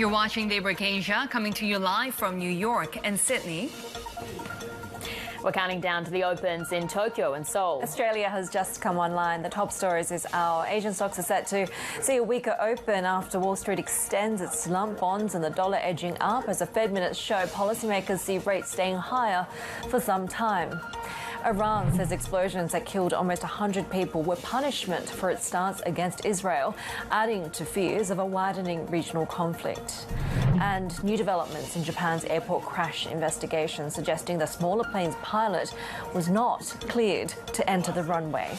You're watching Daybreak Asia, coming to you live from New York and Sydney. We're counting down to the opens in Tokyo and Seoul. Australia has just come online. The top stories this hour. Asian stocks are set to see a weaker open after Wall Street extends its slump. Bonds and the dollar edging up as the Fed minutes show policymakers see rates staying higher for some time. Iran says explosions that killed almost 100 people were punishment for its stance against Israel, adding to fears of a widening regional conflict. And new developments in Japan's airport crash investigation suggesting the smaller plane's pilot was not cleared to enter the runway.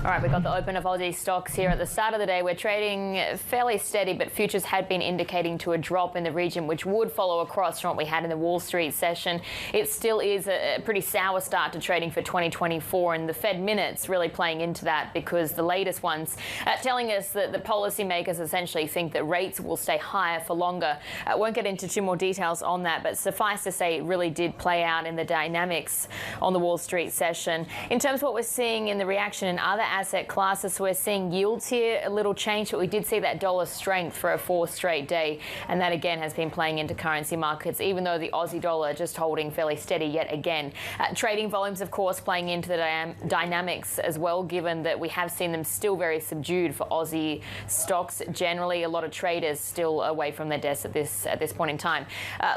All right, we've got the open of Aussie stocks here at the start of the day. We're trading fairly steady, but futures had been indicating to a drop in the region, which would follow across from what we had in the Wall Street session. It still is a pretty sour start to trading for 2024, and the Fed minutes really playing into that because the latest ones telling us that the policymakers essentially think that rates will stay higher for longer. I won't get into too more details on that, but suffice to say it really did play out in the dynamics on the Wall Street session. In terms of what we're seeing in the reaction in other asset classes, we're seeing yields here a little change, but we did see that dollar strength for a fourth straight day, and that again has been playing into currency markets, even though the Aussie dollar just holding fairly steady yet again. Trading volumes, of course, playing into the dynamics as well, given that we have seen them still very subdued for Aussie stocks. Generally, a lot of traders still away from their desks at this point in time.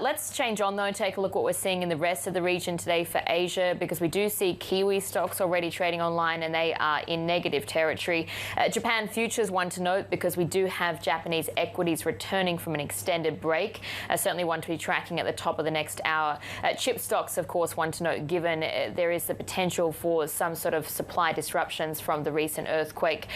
Let's change on though and take a look at what we're seeing in the rest of the region today for Asia, because we do see Kiwi stocks already trading online, and they are in negative territory. Japan futures, one to note, because we do have Japanese equities returning from an extended break. Certainly one to be tracking at the top of the next hour. Chip stocks, of course, one to note, given there is the potential for some sort of supply disruptions from the recent earthquake.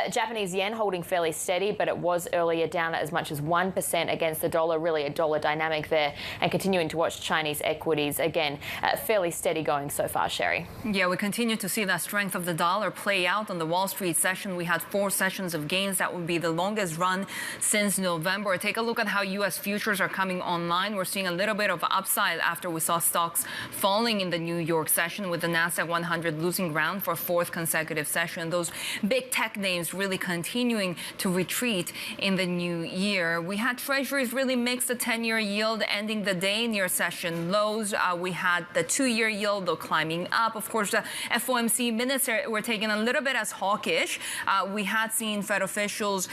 Japanese yen holding fairly steady, but it was earlier down as much as 1% against the dollar, really a dollar dynamic there, and continuing to watch Chinese equities, again, fairly steady going so far, Shery. Yeah, we continue to see that strength of the dollar play out on the Wall Street session. We had 4 sessions of gains. That would be the longest run since November. Take a look at how U.S. futures are coming online. We're seeing a little bit of upside after we saw stocks falling in the New York session, with the Nasdaq 100 losing ground for a 4th consecutive session. Those big tech names really continuing to retreat in the new year. We had treasuries really mixed. The 10-year yield ending the day near session lows. We had the 2-year yield though climbing up. Of course, the FOMC minutes were taking a little bit as hawkish. We had seen Fed officials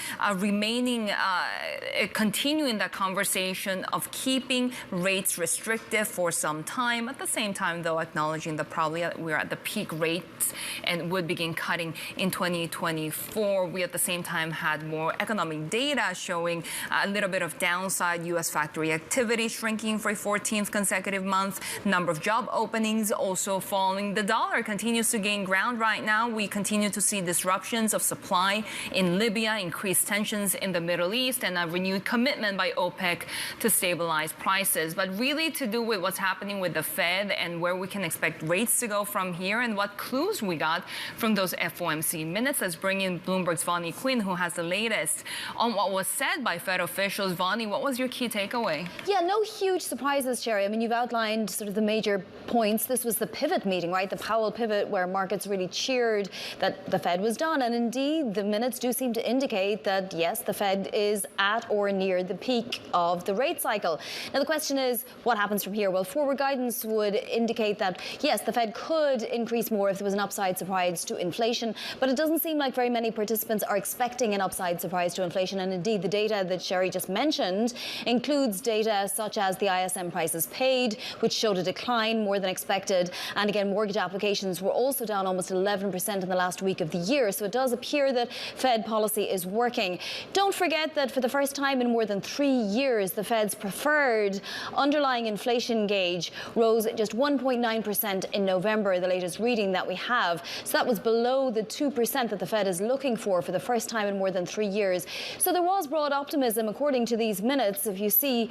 continuing that conversation of keeping rates restrictive for some time. At the same time, though, acknowledging that probably we're at the peak rates and would begin cutting in 2024. We at the same time had more economic data showing a little bit of downside. U.S. factory activity shrinking for a 14th consecutive month. Number of job openings also falling. The dollar continues to gain ground right now. We continue to see disruptions of supply in Libya, increased tensions in the Middle East, and a renewed commitment by OPEC to stabilize prices. But really to do with what's happening with the Fed and where we can expect rates to go from here and what clues we got from those FOMC minutes. Let's bring in Bloomberg's Vonnie Quinn, who has the latest on what was said by Fed officials. Vonnie, what was your key takeaway? Yeah, no huge surprises, Shery. I mean, you've outlined sort of the major points. This was the pivot meeting, right? The Powell pivot, where markets really cheered that the Fed was done. And indeed, the minutes do seem to indicate that, yes, the Fed is at or near the peak of the rate cycle. Now, the question is, what happens from here? Well, forward guidance would indicate that, yes, the Fed could increase more if there was an upside surprise to inflation, but it doesn't seem like very many participants are expecting an upside surprise to inflation. And indeed, the data that Shery just mentioned includes data such as the ISM prices paid, which showed a decline more than expected. And again, mortgage applications were also down almost 11% in the last week of the year. So it does appear that Fed policy is working. Don't forget that for the first time in more than 3 years, the Fed's preferred underlying inflation gauge rose just 1.9% in November, the latest reading that we have. So that was below the 2% that the Fed is looking for the first time in more than 3 years. So there was broad optimism according to these minutes. If you see,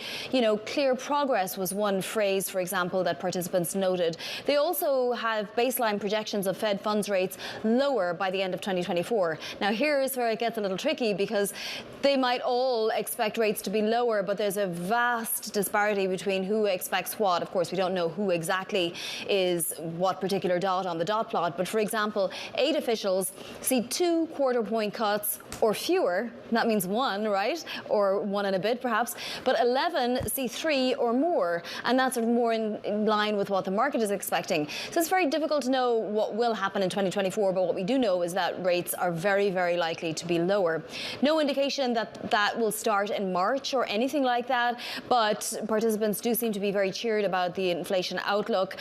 clear progress was one phrase, for example, that participants noted. They also have baseline projections of Fed funds rates lower lower by the end of 2024. Now, here's where it gets a little tricky, because they might all expect rates to be lower, but there's a vast disparity between who expects what. Of course, we don't know who exactly is what particular dot on the dot plot, but for example, 8 officials see 2 quarter-point cuts or fewer. That means 1, right? Or 1 and a bit, perhaps. But 11 see 3 or more, and that's sort of more in line with what the market is expecting. So it's very difficult to know what will happen in 2024, but what we do know is that rates are very, very likely to be lower. No indication that that will start in March or anything like that, but participants do seem to be very cheered about the inflation outlook.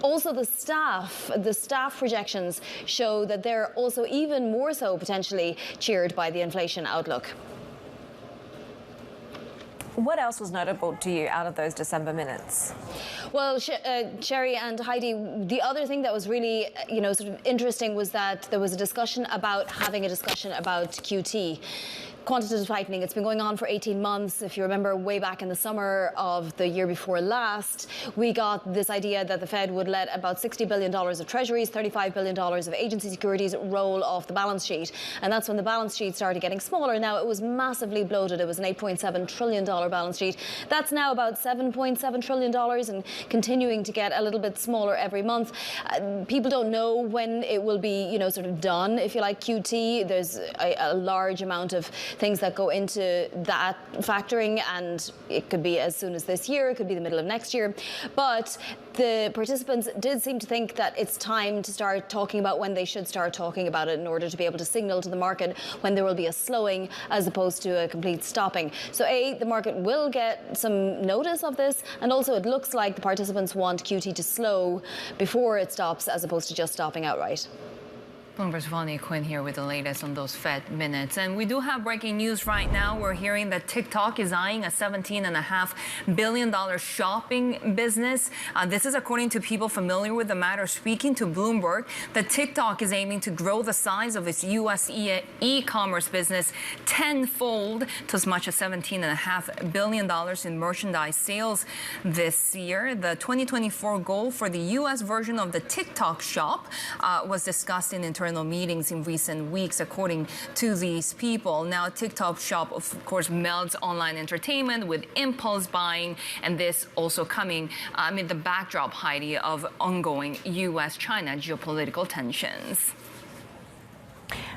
Also, the staff projections show that they're also even more so potentially cheered by the inflation outlook. What else was notable to you out of those December minutes? Well, Shery and Heidi, the other thing that was really, sort of interesting was that there was a discussion about having a discussion about QT. Quantitative tightening. It's been going on for 18 months. If you remember, way back in the summer of the year before last, we got this idea that the Fed would let about $60 billion of treasuries, $35 billion of agency securities roll off the balance sheet. And that's when the balance sheet started getting smaller. Now, it was massively bloated. It was an $8.7 trillion balance sheet. That's now about $7.7 trillion and continuing to get a little bit smaller every month. People don't know when it will be, sort of done, if you like, QT. There's a large amount of things that go into that factoring, and it could be as soon as this year, it could be the middle of next year. But the participants did seem to think that it's time to start talking about when they should start talking about it in order to be able to signal to the market when there will be a slowing as opposed to a complete stopping. So the market will get some notice of this, and also it looks like the participants want QT to slow before it stops as opposed to just stopping outright. Bloomberg's Vonnie Quinn here with the latest on those Fed minutes. And we do have breaking news right now. We're hearing that TikTok is eyeing a $17.5 billion shopping business. This is according to people familiar with the matter speaking to Bloomberg, that TikTok is aiming to grow the size of its U.S. e-commerce business tenfold to as much as $17.5 billion in merchandise sales this year. The 2024 goal for the U.S. version of the TikTok shop was discussed in internal meetings in recent weeks, according to these people. Now, TikTok shop, of course, melds online entertainment with impulse buying, and this also coming amid the backdrop, Heidi, of ongoing U.S.-China geopolitical tensions.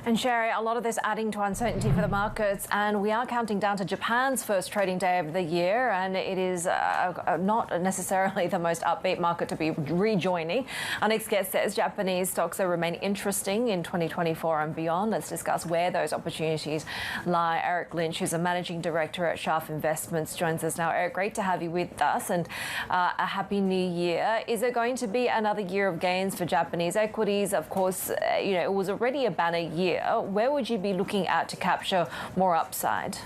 And Shery, a lot of this adding to uncertainty for the markets, and we are counting down to Japan's first trading day of the year, and it is not necessarily the most upbeat market to be rejoining. Our next guest says Japanese stocks will remain interesting in 2024 and beyond. Let's discuss where those opportunities lie. Eric Lynch, who's a managing director at Sharf Investments, joins us now. Eric, great to have you with us, and a happy new year. Is it going to be another year of gains for Japanese equities? Of course, it was already a banner year. Where would you be looking at to capture more upside?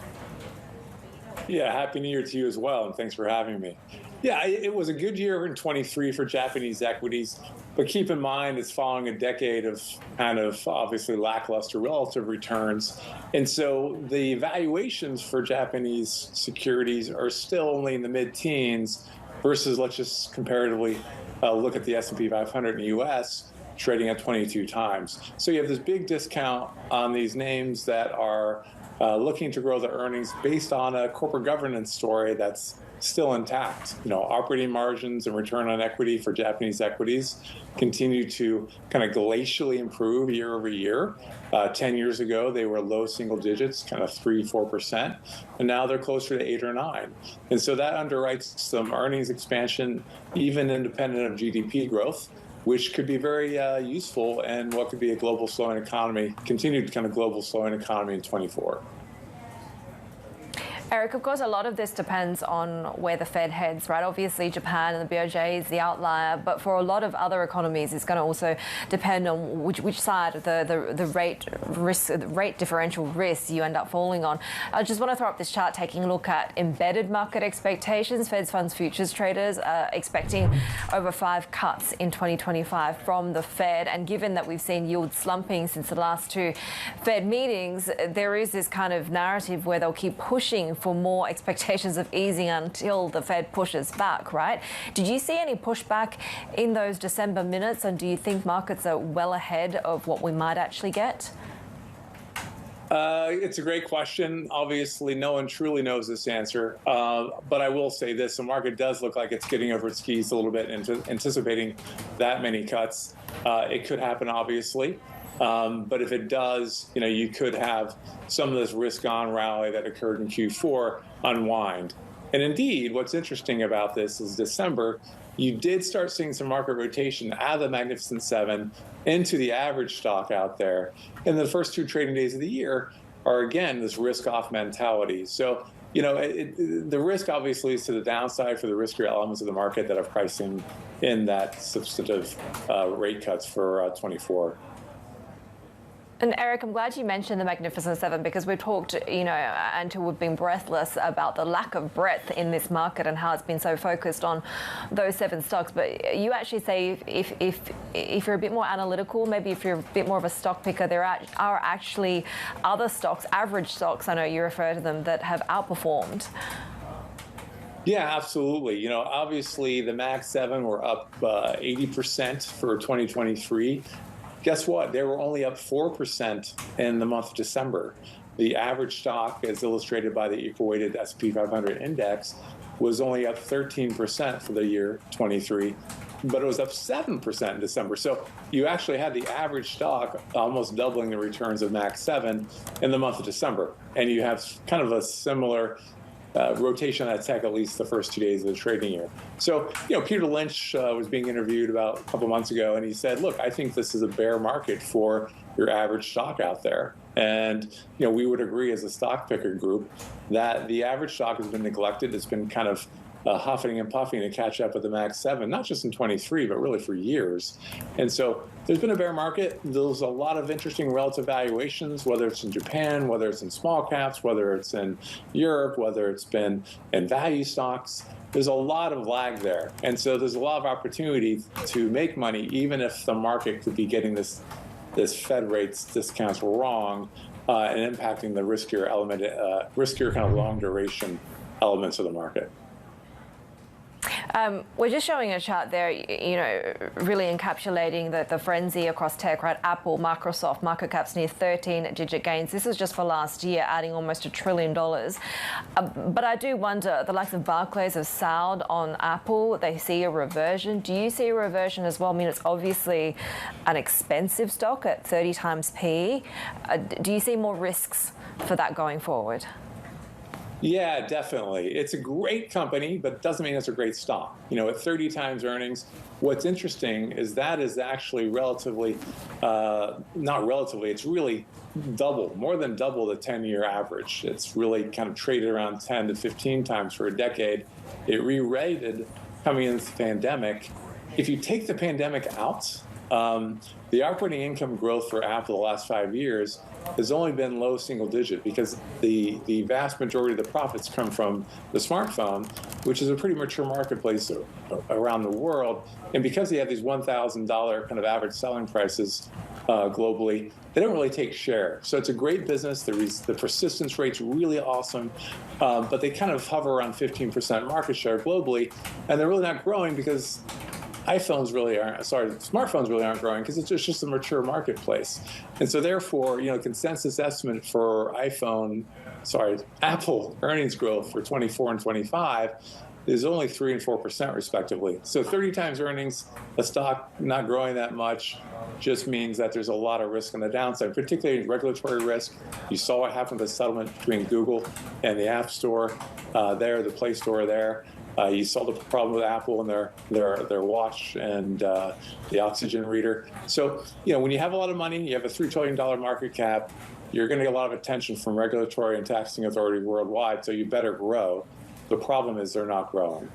Yeah, happy New Year to you as well, and thanks for having me. Yeah, it was a good year in 23 for Japanese equities, but keep in mind it's following a decade of kind of obviously lackluster relative returns. And so the valuations for Japanese securities are still only in the mid-teens versus, let's just comparatively look at the S&P 500 in the U.S., trading at 22 times. So you have this big discount on these names that are looking to grow their earnings based on a corporate governance story that's still intact. Operating margins and return on equity for Japanese equities continue to kind of glacially improve year over year. 10 years ago, they were low single digits, kind of 3-4%, and now they're closer to 8 or 9. And so that underwrites some earnings expansion, even independent of GDP growth, which could be very useful in what could be a global slowing economy, continued kind of global slowing economy in 24. Eric, of course, a lot of this depends on where the Fed heads, right? Obviously, Japan and the BOJ is the outlier, but for a lot of other economies, it's going to also depend on which side of the rate differential risk you end up falling on. I just want to throw up this chart taking a look at embedded market expectations. Fed's funds futures traders are expecting over 5 cuts in 2025 from the Fed, and given that we've seen yields slumping since the last 2 Fed meetings, there is this kind of narrative where they'll keep pushing for more expectations of easing until the Fed pushes back, right? Did you see any pushback in those December minutes, and do you think markets are well ahead of what we might actually get? It's a great question. Obviously, no one truly knows this answer. But I will say this, the market does look like it's getting over its skis a little bit into anticipating that many cuts. It could happen, obviously. But if it does, you could have some of this risk-on rally that occurred in Q4 unwind. And indeed, what's interesting about this is December, you did start seeing some market rotation out of the Magnificent Seven into the average stock out there. And the first 2 trading days of the year are, again, this risk-off mentality. So, the risk obviously is to the downside for the riskier elements of the market that are pricing in that substantive rate cuts for 24. And Eric, I'm glad you mentioned the Magnificent Seven, because we've talked, until we've been breathless about the lack of breadth in this market and how it's been so focused on those 7 stocks. But you actually say if you're a bit more analytical, maybe if you're a bit more of a stock picker, there are actually other stocks, average stocks, I know you refer to them, that have outperformed. Yeah, absolutely. Obviously the Mag 7 were up 80% for 2023. Guess what? They were only up 4% in the month of December. The average stock, as illustrated by the equal-weighted S&P 500 index, was only up 13% for the year 23, but it was up 7% in December. So you actually had the average stock almost doubling the returns of Mag 7 in the month of December. And you have kind of a similar rotation at tech, at least the first 2 days of the trading year. So, Peter Lynch was being interviewed about a couple months ago, and he said, look, I think this is a bear market for your average stock out there. And, we would agree as a stock picker group that the average stock has been neglected. It's been kind of huffing and puffing to catch up with the Mag 7, not just in 23, but really for years. And so there's been a bear market. There's a lot of interesting relative valuations, whether it's in Japan, whether it's in small caps, whether it's in Europe, whether it's been in value stocks. There's a lot of lag there. And so there's a lot of opportunity to make money, even if the market could be getting this Fed rates discounts wrong and impacting the riskier element, riskier kind of long duration elements of the market. We're just showing a chart there, really encapsulating the frenzy across tech, right? Apple, Microsoft, market caps near 13-digit gains. This is just for last year, adding almost $1 trillion. But I do wonder, the likes of Barclays have soured on Apple. They see a reversion. Do you see a reversion as well? I mean, it's obviously an expensive stock at 30 times PE. Do you see more risks for that going forward? Yeah, definitely. It's a great company, but it doesn't mean it's a great stock. At 30 times earnings, what's interesting is that is actually relatively, not relatively, it's really more than double the 10-year average. It's really kind of traded around 10 to 15 times for a decade. It re-rated coming into the pandemic. If you take the pandemic out, the operating income growth for Apple the last 5 years has only been low single digit, because the vast majority of the profits come from the smartphone, which is a pretty mature marketplace around the world. And because they have these $1,000 kind of average selling prices globally, they don't really take share. So it's a great business. The persistence rate's really awesome, but they kind of hover around 15% market share globally, and they're really not growing because smartphones really aren't growing, because it's just a mature marketplace. And so therefore, consensus estimate for Apple earnings growth for 24 and 25 is only 3 and 4% respectively. So 30 times earnings, a stock not growing that much, just means that there's a lot of risk on the downside, particularly regulatory risk. You saw what happened with the settlement between Google and the App Store the Play Store there. You saw the problem with Apple and their watch and the oxygen reader. So, when you have a lot of money, you have a $3 trillion market cap, you're going to get a lot of attention from regulatory and taxing authorities worldwide, so you better grow. The problem is they're not growing.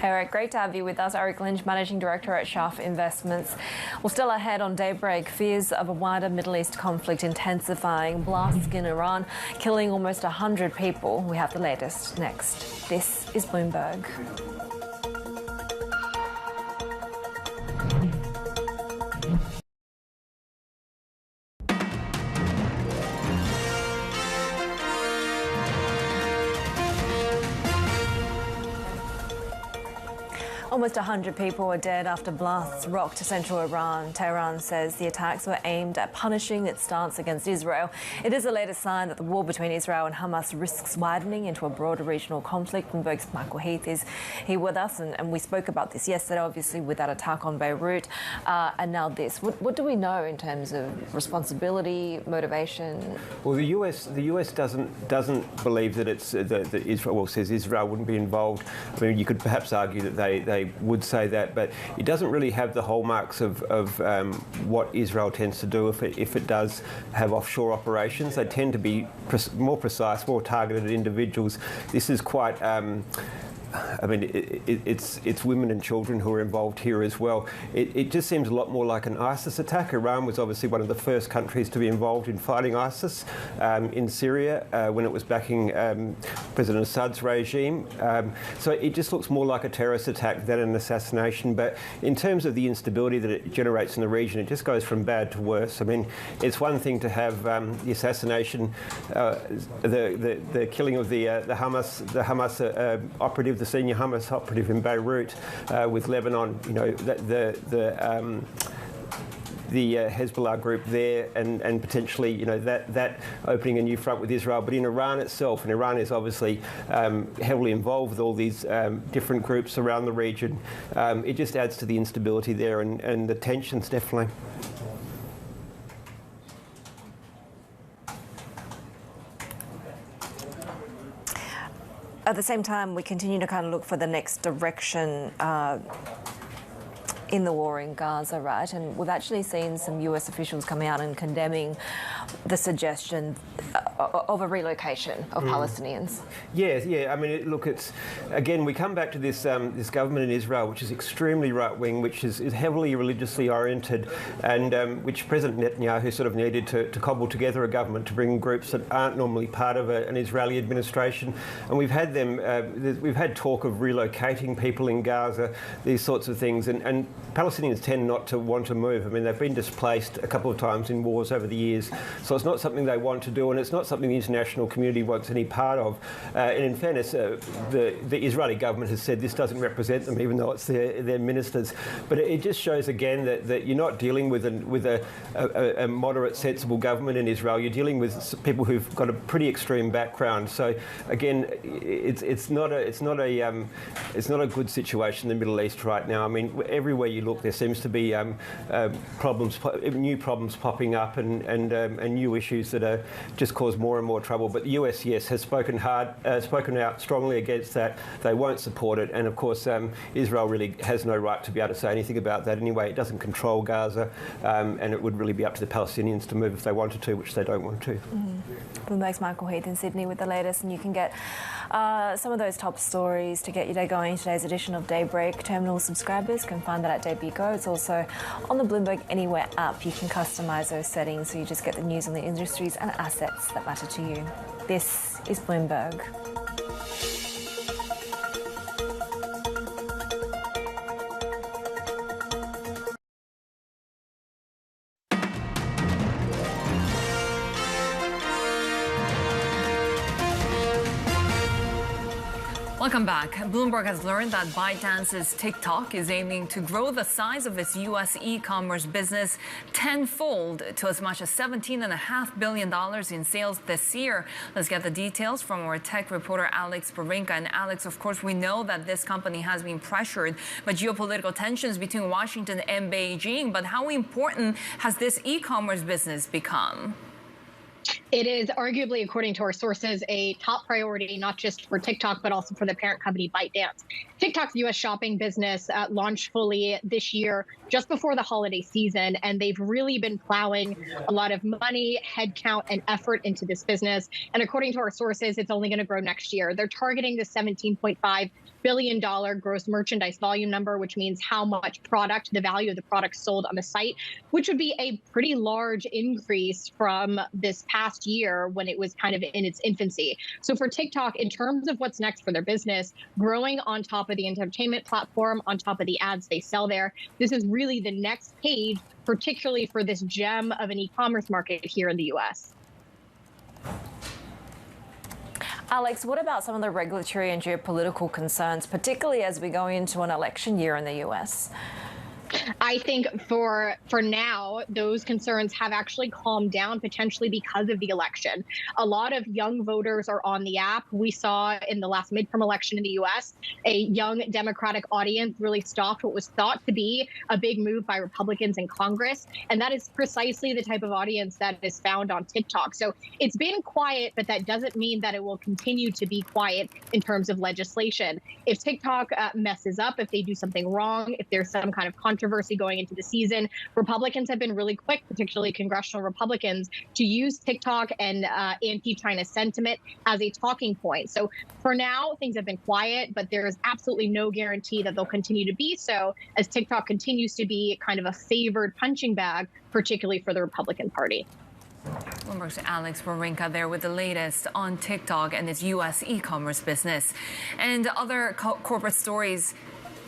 Eric, great to have you with us. Eric Lynch, Managing Director at Schaff Investments. Well, still ahead on Daybreak, fears of a wider Middle East conflict intensifying, blasts in Iran, killing almost 100 people. We have the latest next. This is Bloomberg. Almost 100 people were dead after blasts rocked central Iran. Tehran says the attacks were aimed at punishing its stance against Israel. It is the latest sign that the war between Israel and Hamas risks widening into a broader regional conflict. Bloomberg's Michael Heath is here with us, and we spoke about this yesterday, obviously, with that attack on Beirut, and now this. What do we know in terms of responsibility, motivation? Well, the US doesn't believe that it's that Israel, well, says Israel wouldn't be involved. I mean, you could perhaps argue that they would say that, but it doesn't really have the hallmarks of what Israel tends to do if it does have offshore operations. They tend to be more precise, more targeted at individuals. This is quite. I mean, it's women and children who are involved here as well. It just seems a lot more like an ISIS attack. Iran was obviously one of the first countries to be involved in fighting ISIS in Syria when it was backing President Assad's regime. So it just looks more like a terrorist attack than an assassination. But in terms of the instability that it generates in the region, it just goes from bad to worse. I mean, it's one thing to have the assassination, the killing of the Hamas operative, the senior Hamas operative in Beirut with Lebanon, you know, the Hezbollah group there, and potentially, you know, that opening a new front with Israel. But in Iran itself, and Iran is obviously heavily involved with all these different groups around the region, it just adds to the instability there and the tensions, definitely. At the same time, we continue to kind of look for the next direction in the war in Gaza, right? And we've actually seen some US officials coming out and condemning the suggestion of a relocation of Palestinians. Yeah. I mean, look, it's again, we come back to this this government in Israel, which is extremely right-wing, which is heavily religiously oriented, and which President Netanyahu sort of needed to cobble together a government to bring groups that aren't normally part of an Israeli administration. And we've had we've had talk of relocating people in Gaza, these sorts of things, and Palestinians tend not to want to move. I mean, they've been displaced a couple of times in wars over the years, so it's not something they want to do, and it's not something the international community wants any part of. And in fairness, the Israeli government has said this doesn't represent them, even though it's their ministers. But it just shows again that you're not dealing with a moderate, sensible government in Israel. You're dealing with people who've got a pretty extreme background. So again, it's not a good situation in the Middle East right now. I mean, everywhere you look, there seems to be new problems popping up and new issues that just cause more and more trouble. But the US, yes, has spoken out strongly against that. They won't support it, and of course, Israel really has no right to be able to say anything about that anyway. It doesn't control Gaza, and it would really be up to the Palestinians to move if they wanted to, which they don't want to. Bloomberg's Michael Heath in Sydney with the latest, and you can get some of those top stories to get your day going in today's edition of Daybreak. Terminal subscribers can find that at Daybreak. It's also on the Bloomberg Anywhere app. You can customise those settings so you just get the news on the industries and assets that matter to you. This is Bloomberg. Welcome back. Bloomberg has learned that ByteDance's TikTok is aiming to grow the size of its U.S. e-commerce business tenfold to as much as $17.5 billion in sales this year. Let's get the details from our tech reporter Alex Barinka. And Alex, of course, we know that this company has been pressured by geopolitical tensions between Washington and Beijing. But how important has this e-commerce business become? It is arguably, according to our sources, a top priority, not just for TikTok, but also for the parent company ByteDance. TikTok's U.S. shopping business launched fully this year, just before the holiday season, and they've really been plowing a lot of money, headcount, and effort into this business. And according to our sources, it's only going to grow next year. They're targeting the $17.5 billion gross merchandise volume number, which means how much product, the value of the product sold on the site, which would be a pretty large increase from this past year when it was kind of in its infancy. So for TikTok, in terms of what's next for their business, growing on top of the entertainment platform, on top of the ads they sell there, this is really the next page, particularly for this gem of an e-commerce market here in the U.S. Alex, what about some of the regulatory and geopolitical concerns, particularly as we go into an election year in the US? I think for now, those concerns have actually calmed down, potentially because of the election. A lot of young voters are on the app. We saw in the last midterm election in the U.S., a young Democratic audience really stopped what was thought to be a big move by Republicans in Congress. And that is precisely the type of audience that is found on TikTok. So it's been quiet, but that doesn't mean that it will continue to be quiet in terms of legislation. If TikTok messes up, if they do something wrong, if there's some kind of controversy going into the season, Republicans have been really quick, particularly congressional Republicans, to use TikTok and anti-China sentiment as a talking point. So for now, things have been quiet, but there is absolutely no guarantee that they'll continue to be so, as TikTok continues to be kind of a favored punching bag, particularly for the Republican Party. Bloomberg's Alex Warinka there with the latest on TikTok and its U.S. e-commerce business. And other corporate stories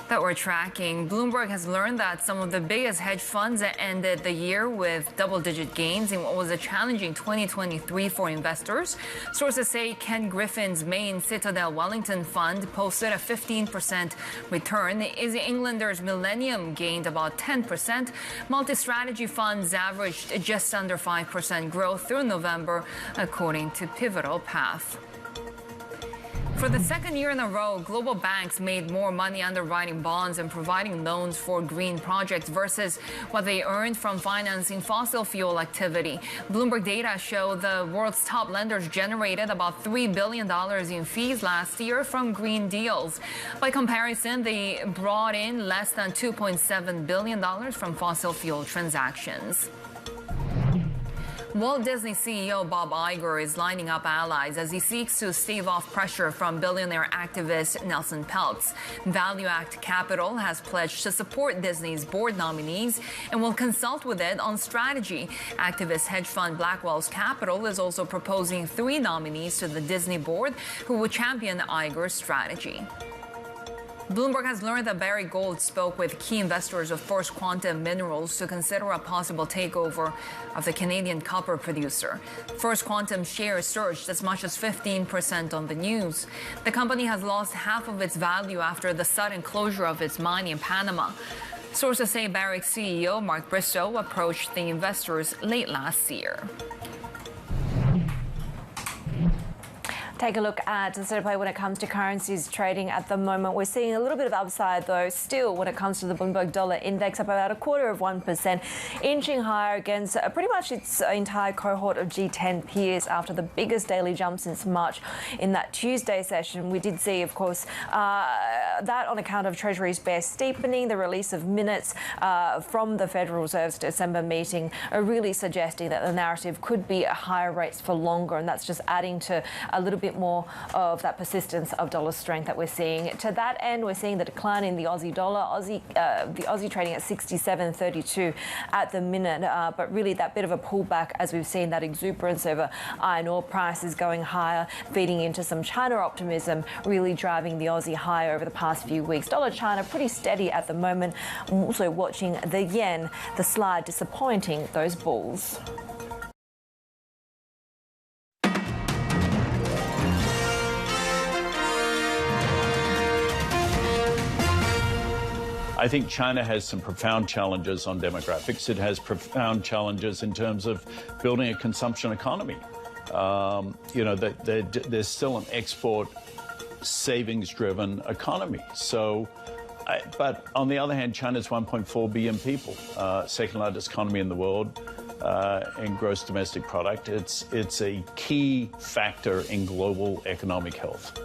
that we're tracking. Bloomberg has learned that some of the biggest hedge funds ended the year with double-digit gains in what was a challenging 2023 for investors. Sources say Ken Griffin's main Citadel Wellington fund posted a 15% return. Izzy Englander's Millennium gained about 10%. Multi-strategy funds averaged just under 5% growth through November, according to Pivotal Path. For the second year in a row, global banks made more money underwriting bonds and providing loans for green projects versus what they earned from financing fossil fuel activity. Bloomberg data show the world's top lenders generated about $3 billion in fees last year from green deals. By comparison, they brought in less than $2.7 billion from fossil fuel transactions. Walt Disney CEO Bob Iger is lining up allies as he seeks to stave off pressure from billionaire activist Nelson Peltz. Value Act Capital has pledged to support Disney's board nominees and will consult with it on strategy. Activist hedge fund Blackwell's Capital is also proposing 3 nominees to the Disney board who would champion Iger's strategy. Bloomberg has learned that Barry Gold spoke with key investors of First Quantum Minerals to consider a possible takeover of the Canadian copper producer. First Quantum shares surged as much as 15% on the news. The company has lost half of its value after the sudden closure of its mine in Panama. Sources say Barrick's CEO Mark Bristow approached the investors late last year. Take a look at the state of play when it comes to currencies trading at the moment. We're seeing a little bit of upside, though, still when it comes to the Bloomberg Dollar Index, up about 0.25%, inching higher against pretty much its entire cohort of G10 peers after the biggest daily jump since March in that Tuesday session. We did see, of course, that on account of Treasury's bear steepening, the release of minutes from the Federal Reserve's December meeting, really suggesting that the narrative could be at higher rates for longer, and that's just adding to a little bit more of that persistence of dollar strength that we're seeing. To that end, we're seeing the decline in the Aussie dollar, the Aussie trading at 67.32 at the minute, but really that bit of a pullback as we've seen that exuberance over iron ore prices going higher, feeding into some China optimism, really driving the Aussie higher over the past few weeks. Dollar China pretty steady at the moment. I'm also watching the yen, the slide disappointing those bulls. I think China has some profound challenges on demographics. It has profound challenges in terms of building a consumption economy. There's still an export savings-driven economy. So, but on the other hand, China's 1.4 billion people, second largest economy in the world in gross domestic product. It's a key factor in global economic health.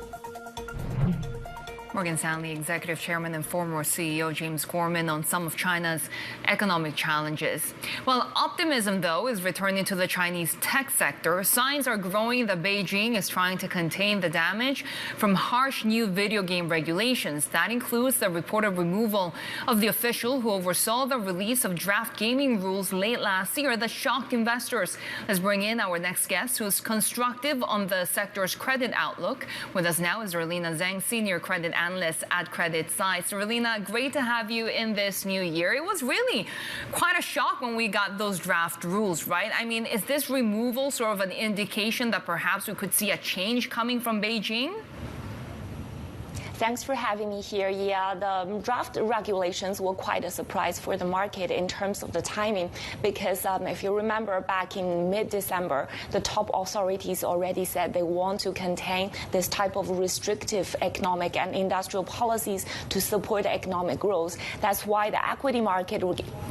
Morgan Stanley Executive Chairman and former CEO James Gorman on some of China's economic challenges. Well, optimism, though, is returning to the Chinese tech sector. Signs are growing that Beijing is trying to contain the damage from harsh new video game regulations. That includes the reported removal of the official who oversaw the release of draft gaming rules late last year that shocked investors. Let's bring in our next guest, who's constructive on the sector's credit outlook. With us now is Erlina Zhang, Senior Credit Analyst analyst at CreditSights. Seralina, great to have you in this new year. It was really quite a shock when we got those draft rules, right? I mean, is this removal sort of an indication that perhaps we could see a change coming from Beijing? Thanks for having me here. Yeah, the draft regulations were quite a surprise for the market in terms of the timing, because if you remember back in mid-December, the top authorities already said they want to contain this type of restrictive economic and industrial policies to support economic growth. That's why the equity market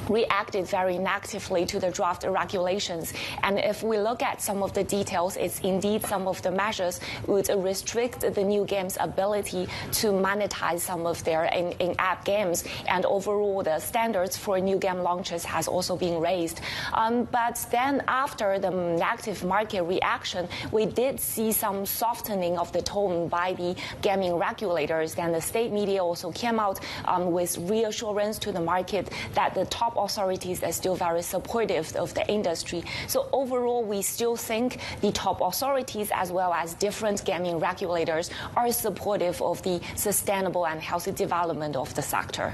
reacted very negatively to the draft regulations. And if we look at some of the details, it's indeed some of the measures would restrict the new games' ability to monetize some of their in-app games, and overall the standards for new game launches has also been raised. But then after the negative market reaction, we did see some softening of the tone by the gaming regulators, and the state media also came out with reassurance to the market that the top authorities are still very supportive of the industry. So overall, we still think the top authorities as well as different gaming regulators are supportive of the sustainable and healthy development of the sector.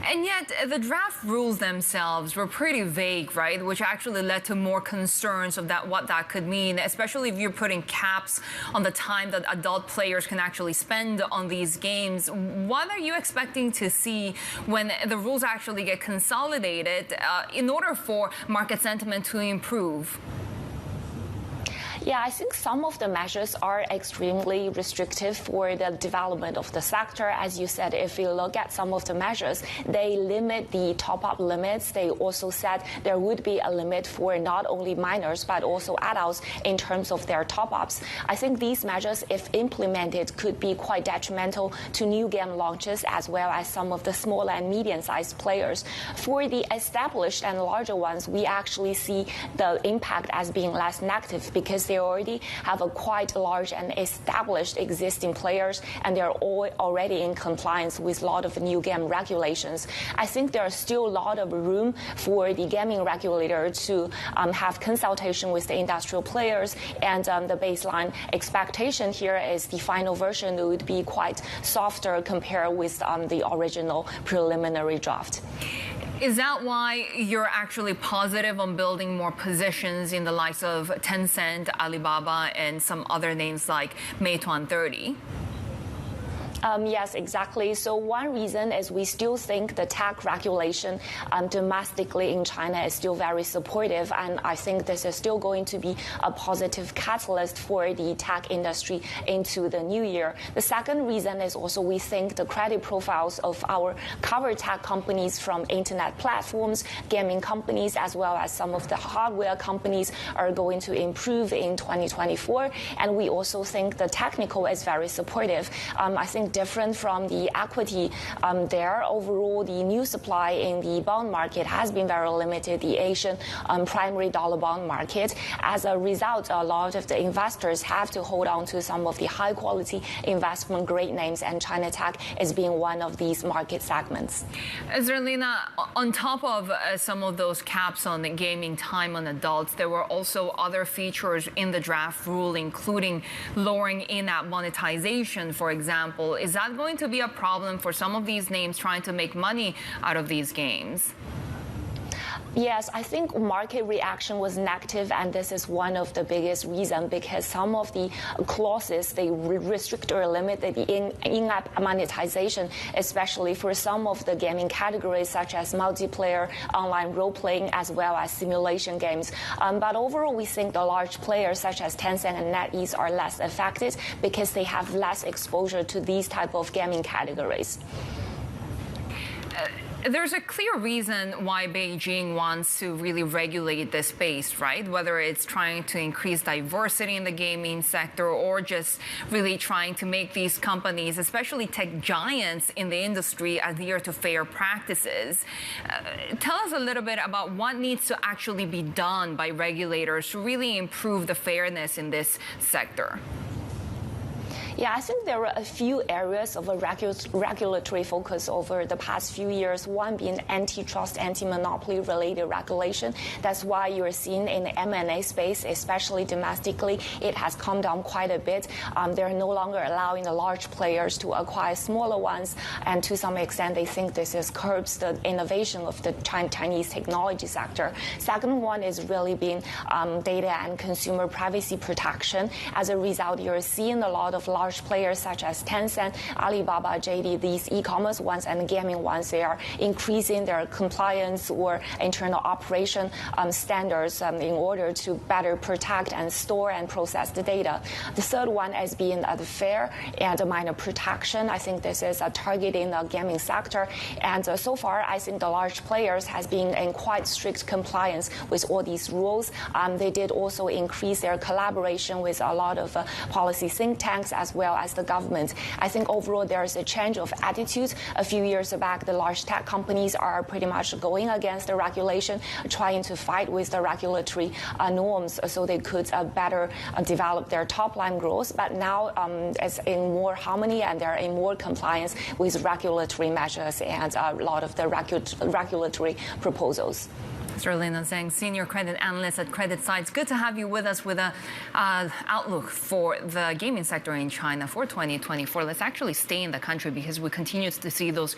And yet, the draft rules themselves were pretty vague, right? Which actually led to more concerns of what that could mean, especially if you're putting caps on the time that adult players can actually spend on these games. What are you expecting to see when the rules actually get consolidated in order for market sentiment to improve? Yeah, I think some of the measures are extremely restrictive for the development of the sector. As you said, if you look at some of the measures, they limit the top-up limits. They also said there would be a limit for not only minors but also adults in terms of their top-ups. I think these measures, if implemented, could be quite detrimental to new game launches as well as some of the small and medium-sized players. For the established and larger ones, we actually see the impact as being less negative because they already have a quite large and established existing players, and they're all already in compliance with a lot of new game regulations. I think there's still a lot of room for the gaming regulator to have consultation with the industrial players, and the baseline expectation here is the final version would be quite softer compared with the original preliminary draft. Is that why you're actually positive on building more positions in the likes of Tencent, Alibaba, and some other names like Meituan 30? Yes, exactly. So one reason is we still think the tech regulation domestically in China is still very supportive, and I think this is still going to be a positive catalyst for the tech industry into the new year. The second reason is also we think the credit profiles of our cover tech companies from internet platforms, gaming companies, as well as some of the hardware companies are going to improve in 2024. And we also think the technical is very supportive. I think different from the equity there. Overall, the new supply in the bond market has been very limited, the Asian primary dollar bond market. As a result, a lot of the investors have to hold on to some of the high-quality investment grade names, and China Tech is being one of these market segments. Seralina, on top of some of those caps on the gaming time on adults, there were also other features in the draft rule, including lowering in-app monetization, for example. Is that going to be a problem for some of these names trying to make money out of these games? Yes, I think market reaction was negative, and this is one of the biggest reasons because some of the clauses, they restrict or limit the in-app monetization, especially for some of the gaming categories such as multiplayer, online role-playing, as well as simulation games. But overall, we think the large players such as Tencent and NetEase are less affected because they have less exposure to these type of gaming categories. There's a clear reason why Beijing wants to really regulate this space, right? Whether it's trying to increase diversity in the gaming sector or just really trying to make these companies, especially tech giants in the industry, adhere to fair practices. Tell us a little bit about what needs to actually be done by regulators to really improve the fairness in this sector. Yeah, I think there were a few areas of a regulatory focus over the past few years, one being antitrust, anti-monopoly related regulation. That's why you're seeing in the M&A space, especially domestically, it has come down quite a bit. They're no longer allowing the large players to acquire smaller ones, and to some extent, they think this is curbs the innovation of the Chinese technology sector. Second one is really being data and consumer privacy protection. As a result, you're seeing a lot of large players such as Tencent, Alibaba, JD, these e-commerce ones and gaming ones, they are increasing their compliance or internal operation standards in order to better protect and store and process the data. The third one is being the fair and minor protection. I think this is targeting the gaming sector. And so far, I think the large players has been in quite strict compliance with all these rules. They did also increase their collaboration with a lot of policy think tanks as well as the government. I think overall there is a change of attitude. A few years back, the large tech companies are pretty much going against the regulation, trying to fight with the regulatory norms so they could better develop their top line growth. But now it's in more harmony and they're in more compliance with regulatory measures and a lot of the regulatory proposals. Lina Zhang, Senior Credit Analyst at CreditSights. Good to have you with us with an outlook for the gaming sector in China for 2024. Let's actually stay in the country because we continue to see those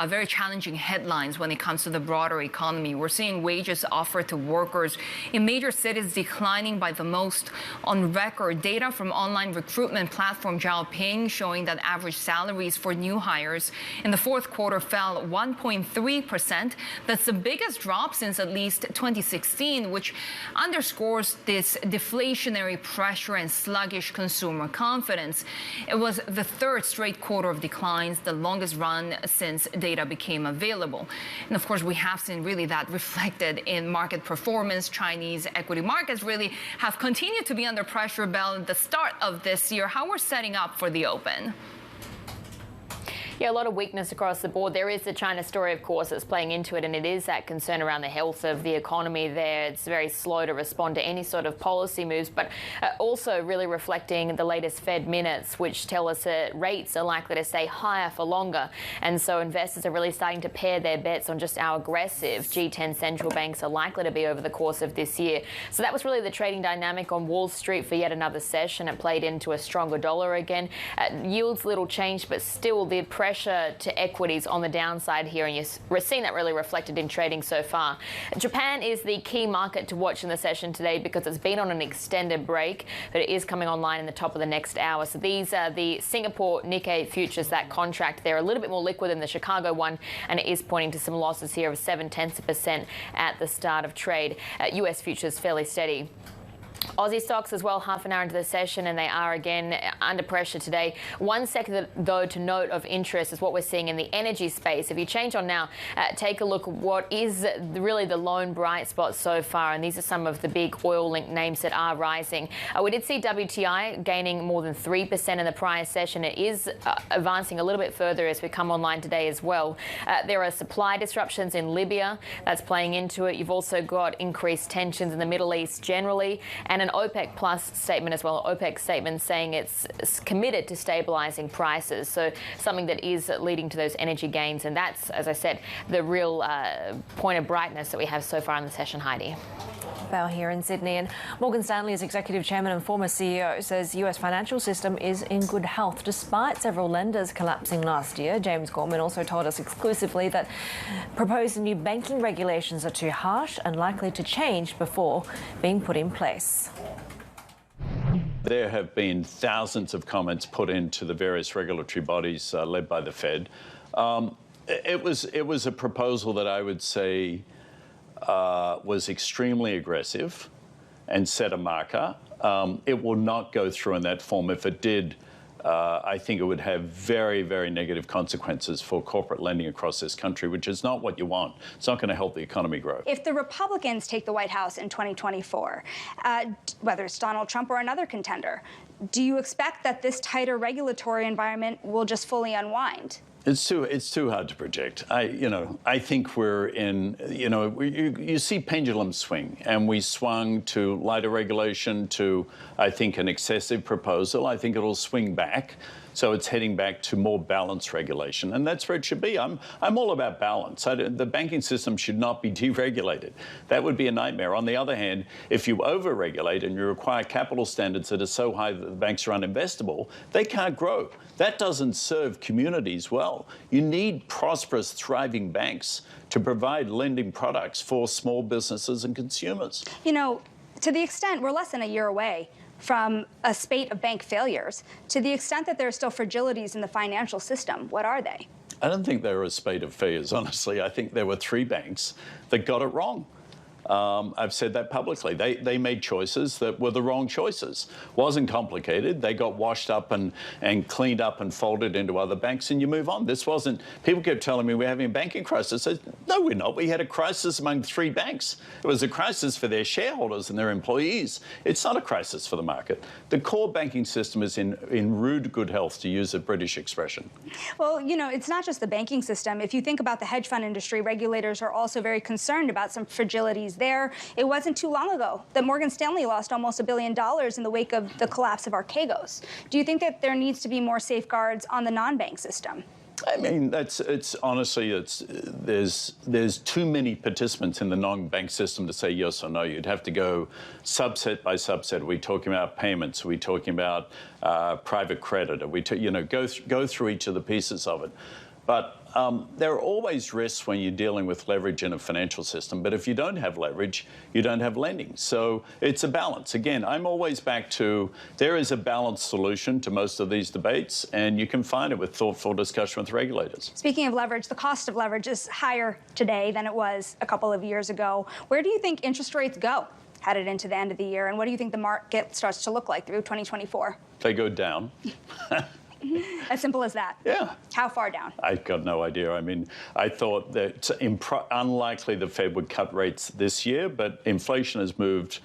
very challenging headlines when it comes to the broader economy. We're seeing wages offered to workers in major cities declining by the most on record. Data from online recruitment platform Zhaopin showing that average salaries for new hires in the fourth quarter fell 1.3%. That's the biggest drop since at least 2016, which underscores this deflationary pressure and sluggish consumer confidence. It was the third straight quarter of declines, the longest run since data became available. And of course, we have seen really that reflected in market performance. Chinese equity markets really have continued to be under pressure at the start of this year. How we're setting up for the open? Yeah, a lot of weakness across the board. There is the China story, of course, that's playing into it, and it is that concern around the health of the economy there. It's very slow to respond to any sort of policy moves, but also really reflecting the latest Fed minutes, which tell us that rates are likely to stay higher for longer. And so investors are really starting to pair their bets on just how aggressive G10 central banks are likely to be over the course of this year. So that was really the trading dynamic on Wall Street for yet another session. It played into a stronger dollar again. Yields little changed, but still the pressure to equities on the downside here, and you're seeing that really reflected in trading so far. Japan is the key market to watch in the session today because it's been on an extended break, but it is coming online in the top of the next hour. So these are the Singapore Nikkei futures, that contract. They're a little bit more liquid than the Chicago one, and it is pointing to some losses here of 0.7% at the start of trade. US futures fairly steady. Aussie stocks as well, half an hour into the session, and they are again under pressure today. One sector, though, to note of interest is what we're seeing in the energy space. If you change on now, take a look at what is really the lone bright spot so far, and these are some of the big oil-linked names that are rising. We did see WTI gaining more than 3% in the prior session. It is advancing a little bit further as we come online today as well. There are supply disruptions in Libya that's playing into it. You've also got increased tensions in the Middle East generally, and an OPEC Plus statement as well, OPEC statement saying it's committed to stabilizing prices. So something that is leading to those energy gains. And that's, as I said, the real point of brightness that we have so far in the session, Heidi. Bell here in Sydney, and Morgan Stanley's executive chairman and former CEO says US financial system is in good health despite several lenders collapsing last year. James Gorman also told us exclusively that proposed new banking regulations are too harsh and likely to change before being put in place. There have been thousands of comments put into the various regulatory bodies led by the Fed. It was a proposal that I would say was extremely aggressive and set a marker. It will not go through in that form. If it did, I think it would have very, very negative consequences for corporate lending across this country, which is not what you want. It's not going to help the economy grow. If the Republicans take the White House in 2024, whether it's Donald Trump or another contender, do you expect that this tighter regulatory environment will just fully unwind? It's too hard to project. I think we're in, you see pendulums swing, and we swung to lighter regulation to, I think, an excessive proposal. I think it'll swing back. So it's heading back to more balanced regulation, and that's where it should be. I'm all about balance. The banking system should not be deregulated. That would be a nightmare. On the other hand, if you over-regulate and you require capital standards that are so high that the banks are uninvestable, they can't grow. That doesn't serve communities well. You need prosperous, thriving banks to provide lending products for small businesses and consumers. You know, to the extent we're less than a year away from a spate of bank failures, to the extent that there are still fragilities in the financial system, what are they? I don't think there were a spate of failures, honestly. I think there were 3 banks that got it wrong. I've said that publicly. They made choices that were the wrong choices. Wasn't complicated. They got washed up and cleaned up and folded into other banks, and you move on. This wasn't, people kept telling me we're having a banking crisis. I said, no, we're not. We had a crisis among 3 banks. It was a crisis for their shareholders and their employees. It's not a crisis for the market. The core banking system is in rude good health, to use a British expression. Well, you know, it's not just the banking system. If you think about the hedge fund industry, regulators are also very concerned about some fragilities there. It wasn't too long ago that Morgan Stanley lost almost $1 billion in the wake of the collapse of Archegos. Do you think that there needs to be more safeguards on the non-bank system? I mean, there's too many participants in the non-bank system to say yes or no. You'd have to go subset by subset. Are we talking about payments? Are we talking about private credit? Are we, go through each of the pieces of it. But there are always risks when you're dealing with leverage in a financial system. But if you don't have leverage, you don't have lending. So it's a balance. Again, I'm always back to there is a balanced solution to most of these debates, and you can find it with thoughtful discussion with regulators. Speaking of leverage, the cost of leverage is higher today than it was a couple of years ago. Where do you think interest rates go headed into the end of the year? And what do you think the market starts to look like through 2024? They go down. As simple as that? Yeah. How far down? I've got no idea. I mean, I thought that unlikely the Fed would cut rates this year, but inflation has moved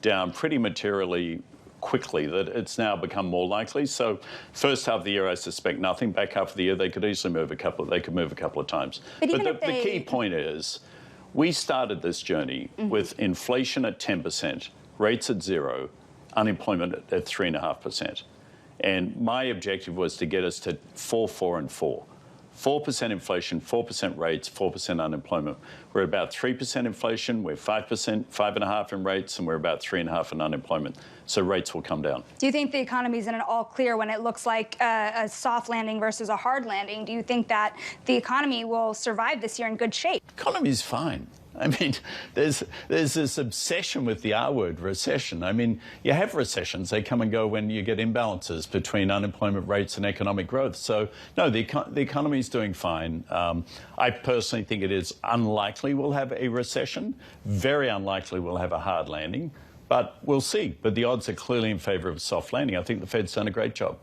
down pretty materially quickly, that it's now become more likely. So first half of the year, I suspect nothing. Back half of the year, they could easily move a couple of times. But the key point is, we started this journey with inflation at 10%, rates at 0, unemployment at 3.5%. And my objective was to get us to 4, 4, and 4. 4% inflation, 4% rates, 4% unemployment. We're about 3% inflation, we're 5%, 5.5% in rates, and we're about 3.5% in unemployment. So rates will come down. Do you think the economy's in an all clear when it looks like a soft landing versus a hard landing? Do you think that the economy will survive this year in good shape? Economy's fine. I mean, there's this obsession with the R word, recession. I mean, you have recessions. They come and go when you get imbalances between unemployment rates and economic growth. So, no, the economy is doing fine. I personally think it is unlikely we'll have a recession. Very unlikely we'll have a hard landing. But we'll see. But the odds are clearly in favour of a soft landing. I think the Fed's done a great job.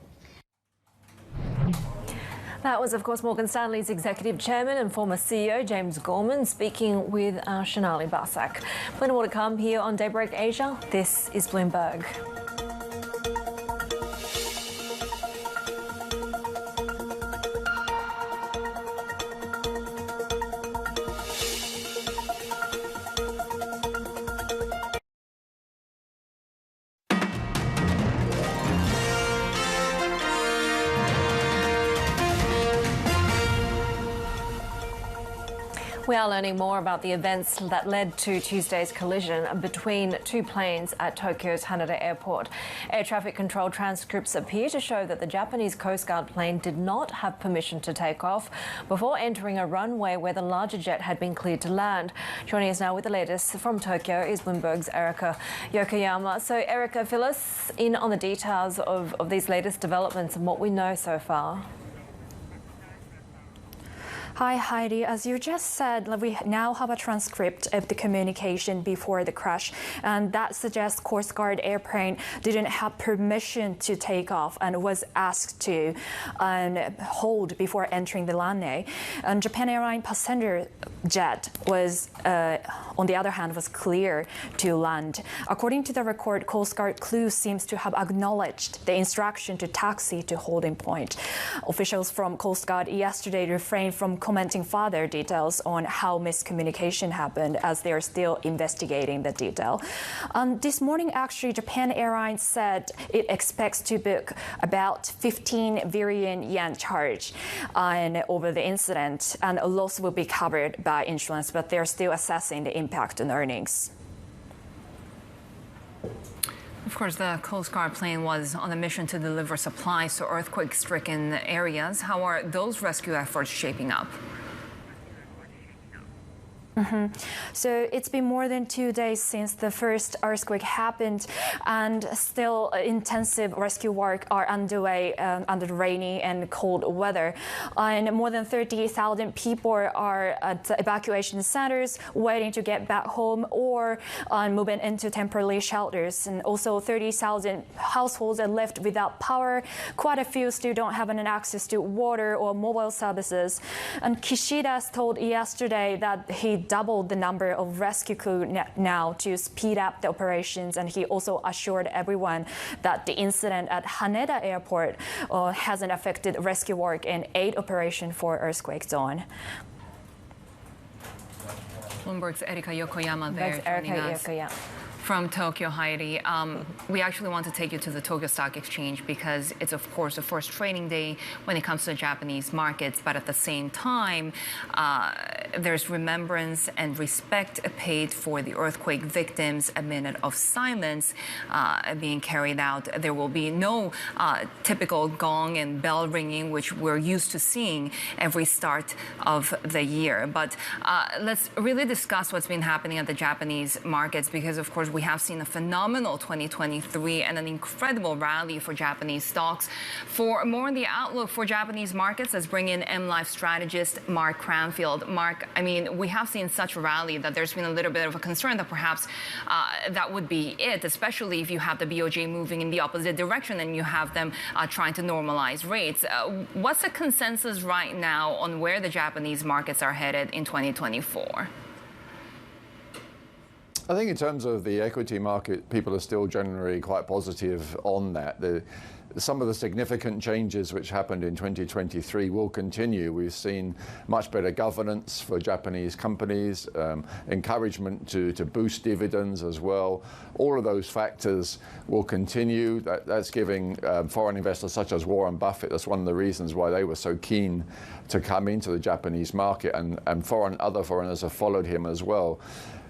That was, of course, Morgan Stanley's Executive Chairman and former CEO, James Gorman, speaking with our Shanali Basak. Plenty more to come here on Daybreak Asia. This is Bloomberg. We are learning more about the events that led to Tuesday's collision between 2 planes at Tokyo's Haneda Airport. Air traffic control transcripts appear to show that the Japanese Coast Guard plane did not have permission to take off before entering a runway where the larger jet had been cleared to land. Joining us now with the latest from Tokyo is Bloomberg's Erica Yokoyama. So, Erica, fill us in on the details of these latest developments and what we know so far. Hi, Heidi. As you just said, we now have a transcript of the communication before the crash, and that suggests Coast Guard airplane didn't have permission to take off and was asked to hold before entering the runway. And Japan Airlines passenger jet was, on the other hand, was clear to land. According to the record, Coast Guard crew seems to have acknowledged the instruction to taxi to holding point. Officials from Coast Guard yesterday refrained from commenting further details on how miscommunication happened, as they are still investigating the detail. This morning, actually, Japan Airlines said it expects to book about 15 billion yen charge over the incident, and a loss will be covered by insurance, but they're still assessing the impact on earnings. Of course, the Coast Guard plane was on a mission to deliver supplies to earthquake-stricken areas. How are those rescue efforts shaping up? So it's been more than 2 days since the first earthquake happened, and still intensive rescue work are underway under rainy and cold weather. And more than 30,000 people are at evacuation centers waiting to get back home or moving into temporary shelters. And also 30,000 households are left without power. Quite a few still don't have any access to water or mobile services. And Kishida told yesterday that he doubled the number of rescue crew now to speed up the operations, and he also assured everyone that the incident at Haneda Airport hasn't affected rescue work and aid operation for earthquake zone. Bloomberg's Erika Yokoyama there joining us from Tokyo, Haidi. We actually want to take you to the Tokyo Stock Exchange because it's, of course, the first trading day when it comes to Japanese markets. But at the same time, there's remembrance and respect paid for the earthquake victims. A minute of silence being carried out. There will be no typical gong and bell ringing, which we're used to seeing every start of the year. But let's really discuss what's been happening at the Japanese markets because, of course, we have seen a phenomenal 2023 and an incredible rally for Japanese stocks. For more on the outlook for Japanese markets, let's bring in MLife strategist Mark Cranfield. Mark, I mean, we have seen such a rally that there's been a little bit of a concern that perhaps that would be it, especially if you have the BOJ moving in the opposite direction and you have them trying to normalize rates. What's the consensus right now on where the Japanese markets are headed in 2024? I think in terms of the equity market, people are still generally quite positive on that. Some of the significant changes which happened in 2023 will continue. We've seen much better governance for Japanese companies, encouragement to boost dividends as well. All of those factors will continue. That's giving foreign investors such as Warren Buffett, that's one of the reasons why they were so keen to come into the Japanese market, and other foreigners have followed him as well.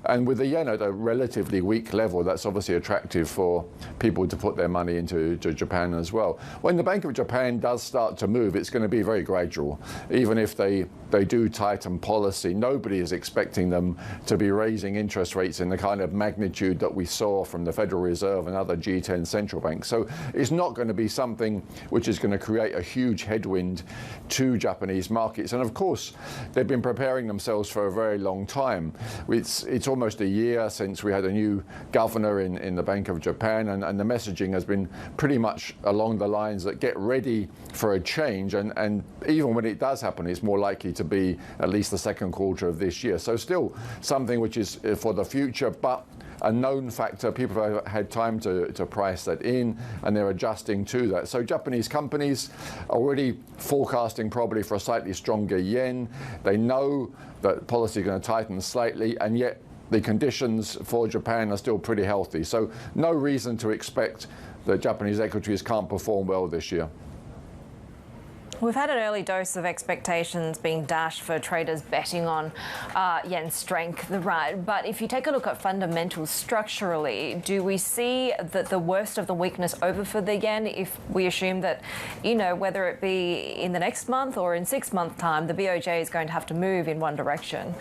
And with the yen at a relatively weak level, that's obviously attractive for people to put their money into Japan as well. When the Bank of Japan does start to move, it's going to be very gradual. Even if they do tighten policy, nobody is expecting them to be raising interest rates in the kind of magnitude that we saw from the Federal Reserve and other G10 central banks. So it's not going to be something which is going to create a huge headwind to Japanese markets. And of course, they've been preparing themselves for a very long time. It's almost a year since we had a new governor in the Bank of Japan, and the messaging has been pretty much along the lines that get ready for a change, and even when it does happen, it's more likely to be at least the second quarter of this year. So still something which is for the future, but a known factor. People have had time to price that in, and they're adjusting to that. So Japanese companies are already forecasting probably for a slightly stronger yen. They know that policy is going to tighten slightly, and yet the conditions for Japan are still pretty healthy. So no reason to expect that Japanese equities can't perform well this year. We've had an early dose of expectations being dashed for traders betting on yen strength, right? But if you take a look at fundamentals structurally, do we see that the worst of the weakness over for the yen if we assume that, you know, whether it be in the next month or in 6 months' time, the BOJ is going to have to move in one direction?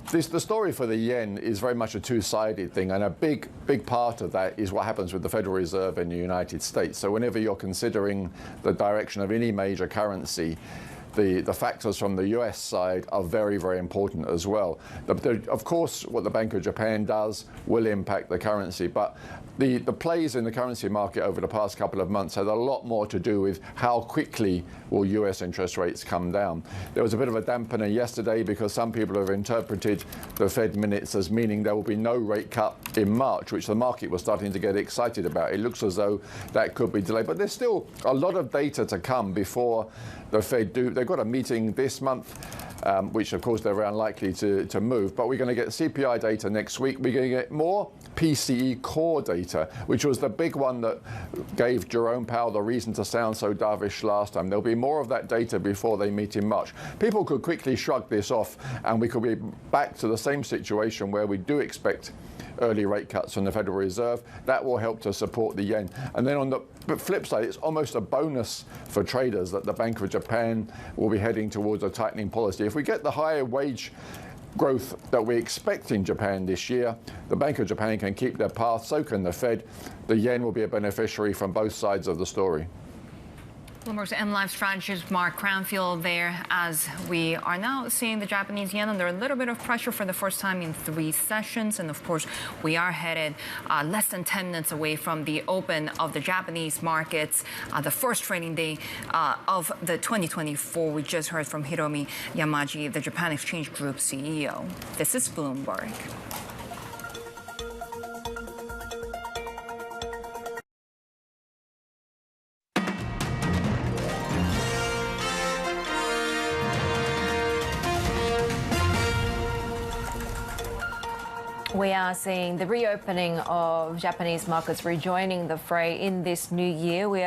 The story for the yen is very much a two-sided thing, and a big part of that is what happens with the Federal Reserve in the United States. So whenever you're considering the direction of any major currency, the factors from the US side are very, very important as well. Of course, what the Bank of Japan does will impact the currency, but the plays in the currency market over the past couple of months had a lot more to do with how quickly will US interest rates come down. There was a bit of a dampener yesterday because some people have interpreted the Fed minutes as meaning there will be no rate cut in March, which the market was starting to get excited about. It looks as though that could be delayed, but there's still a lot of data to come before the Fed do. They've got a meeting this month, which of course they're unlikely to move, but we're going to get CPI data next week. We're going to get more PCE core data, which was the big one that gave Jerome Powell the reason to sound so dovish last time. There'll be more of that data before they meet in March. People could quickly shrug this off and we could be back to the same situation where we do expect early rate cuts from the Federal Reserve. That will help to support the yen. And then on the flip side, it's almost a bonus for traders that the Bank of Japan will be heading towards a tightening policy. If we get the higher wage growth that we expect in Japan this year, the Bank of Japan can keep their path, so can the Fed. The yen will be a beneficiary from both sides of the story. Bloomberg's MLive strategist Mark Cranfield there, as we are now seeing the Japanese yen under a little bit of pressure for the first time in 3 sessions. And of course, we are headed less than 10 minutes away from the open of the Japanese markets, the first trading day of the 2024. We just heard from Hiromi Yamaji, the Japan Exchange Group CEO. This is Bloomberg. We are seeing the reopening of Japanese markets rejoining the fray in this new year. We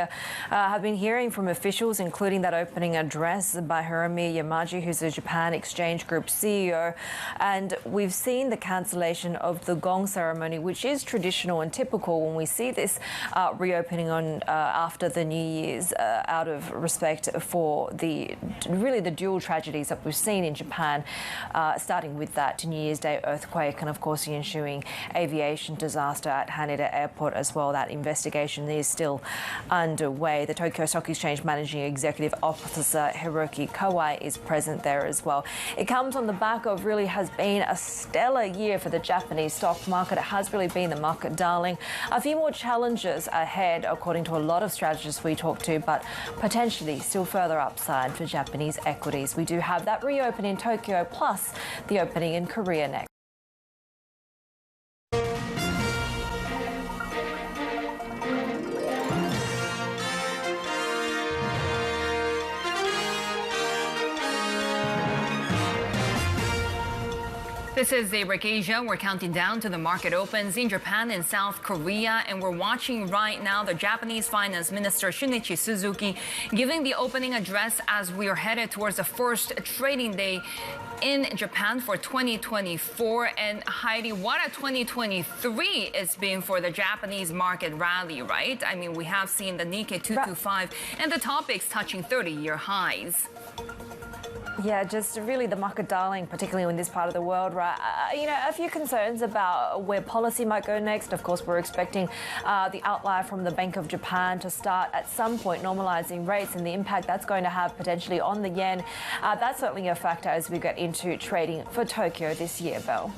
have been hearing from officials, including that opening address by Hiromi Yamaji, who's the Japan Exchange Group CEO. And we've seen the cancellation of the gong ceremony, which is traditional and typical when we see this reopening on after the New Year's, out of respect for the dual tragedies that we've seen in Japan, starting with that New Year's Day earthquake and, of course, the ensuing aviation disaster at Haneda Airport as well. That investigation is still underway. The Tokyo Stock Exchange Managing Executive Officer Hiroki Kawai is present there as well. It comes on the back of really has been a stellar year for the Japanese stock market. It has really been the market darling. A few more challenges ahead, according to a lot of strategists we talked to, but potentially still further upside for Japanese equities. We do have that reopen in Tokyo, plus the opening in Korea next. This is Daybreak Asia. We're counting down to the market opens in Japan and South Korea, and we're watching right now the Japanese Finance Minister Shinichi Suzuki giving the opening address as we are headed towards the first trading day in Japan for 2024. And Heidi, what a 2023 it's been for the Japanese market rally, right? I mean, we have seen the Nikkei 225 and the topics touching 30-year highs. Yeah, just really the market darling, particularly in this part of the world, right? A few concerns about where policy might go next. Of course, we're expecting the outlier from the Bank of Japan to start at some point normalizing rates and the impact that's going to have potentially on the yen. That's certainly a factor as we get into trading for Tokyo this year, Belle.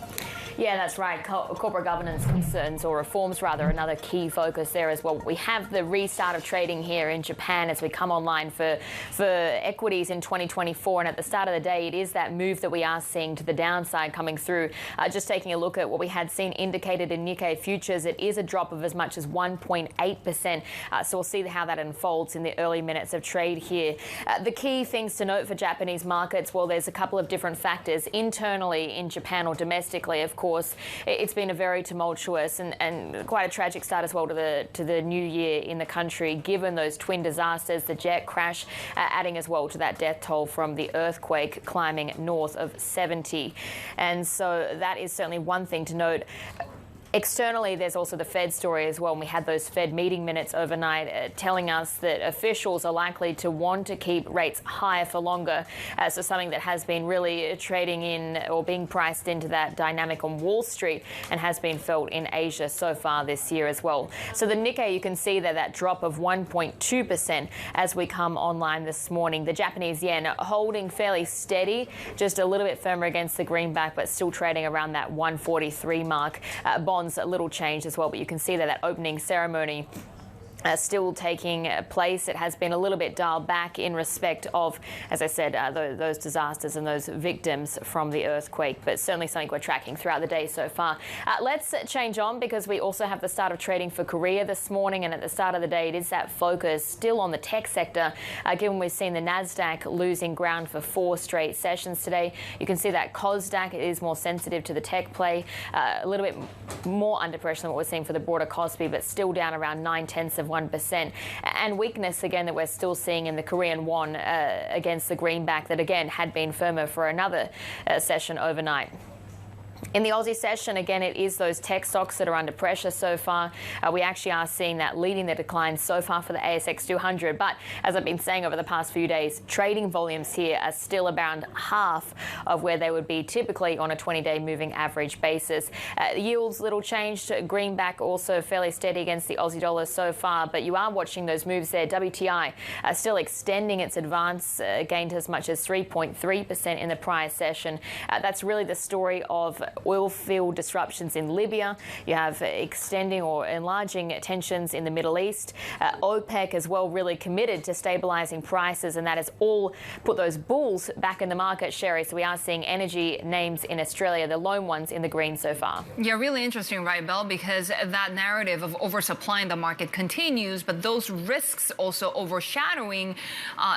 Yeah, that's right. Corporate governance concerns, or reforms rather, another key focus there as well. We have the restart of trading here in Japan as we come online for equities in 2024. And at the start of the day, it is that move that we are seeing to the downside coming through. Just taking a look at what we had seen indicated in Nikkei futures, it is a drop of as much as 1.8%. So we'll see how that unfolds in the early minutes of trade here. The key things to note for Japanese markets, well, there's a couple of different factors internally in Japan or domestically. Of course, it's been a very tumultuous and quite a tragic start as well to the new year in the country, given those twin disasters, the jet crash, adding as well to that death toll from the earthquake climbing north of 70. And so that is certainly one thing to note. Externally, there's also the Fed story as well. And we had those Fed meeting minutes overnight telling us that officials are likely to want to keep rates higher for longer. So something that has been really trading in or being priced into that dynamic on Wall Street and has been felt in Asia so far this year as well. So the Nikkei, you can see there that drop of 1.2% as we come online this morning. The Japanese yen holding fairly steady, just a little bit firmer against the greenback, but still trading around that 143 mark. Bonds a little change as well, but you can see that opening ceremony still taking place. It has been a little bit dialed back in respect of, as I said, those disasters and those victims from the earthquake, but certainly something we're tracking throughout the day so far. Let's change on because we also have the start of trading for Korea this morning, and at the start of the day it is that focus still on the tech sector, given we've seen the Nasdaq losing ground for 4 straight sessions today. You can see that Kosdaq is more sensitive to the tech play, a little bit more under pressure than what we're seeing for the broader Kospi, but still down around 0.9%. And weakness again that we're still seeing in the Korean won against the greenback that again had been firmer for another session overnight. In the Aussie session, again, it is those tech stocks that are under pressure so far. We actually are seeing that leading the decline so far for the ASX 200. But as I've been saying over the past few days, trading volumes here are still around half of where they would be typically on a 20-day moving average basis. Yields little changed. Greenback also fairly steady against the Aussie dollar so far. But you are watching those moves there. WTI still extending its advance, gained as much as 3.3% in the prior session. That's really the story of oil field disruptions in Libya. You have extending or enlarging tensions in the Middle East. OPEC as well really committed to stabilising prices, and that has all put those bulls back in the market, Shery. So we are seeing energy names in Australia, the lone ones in the green so far. Yeah, really interesting, right, Belle? Because that narrative of oversupplying the market continues, but those risks also overshadowing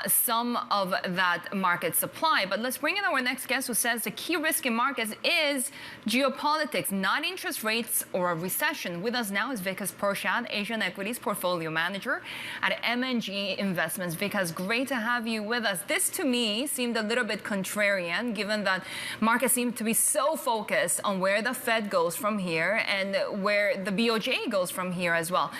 some of that market supply. But let's bring in our next guest, who says the key risk in markets is geopolitics, not interest rates or a recession. With us now is Vikas Prashad, Asian Equities Portfolio Manager at M&G Investments. Vikas, great to have you with us. This, to me, seemed a little bit contrarian, given that markets seem to be so focused on where the Fed goes from here and where the BOJ goes from here as well.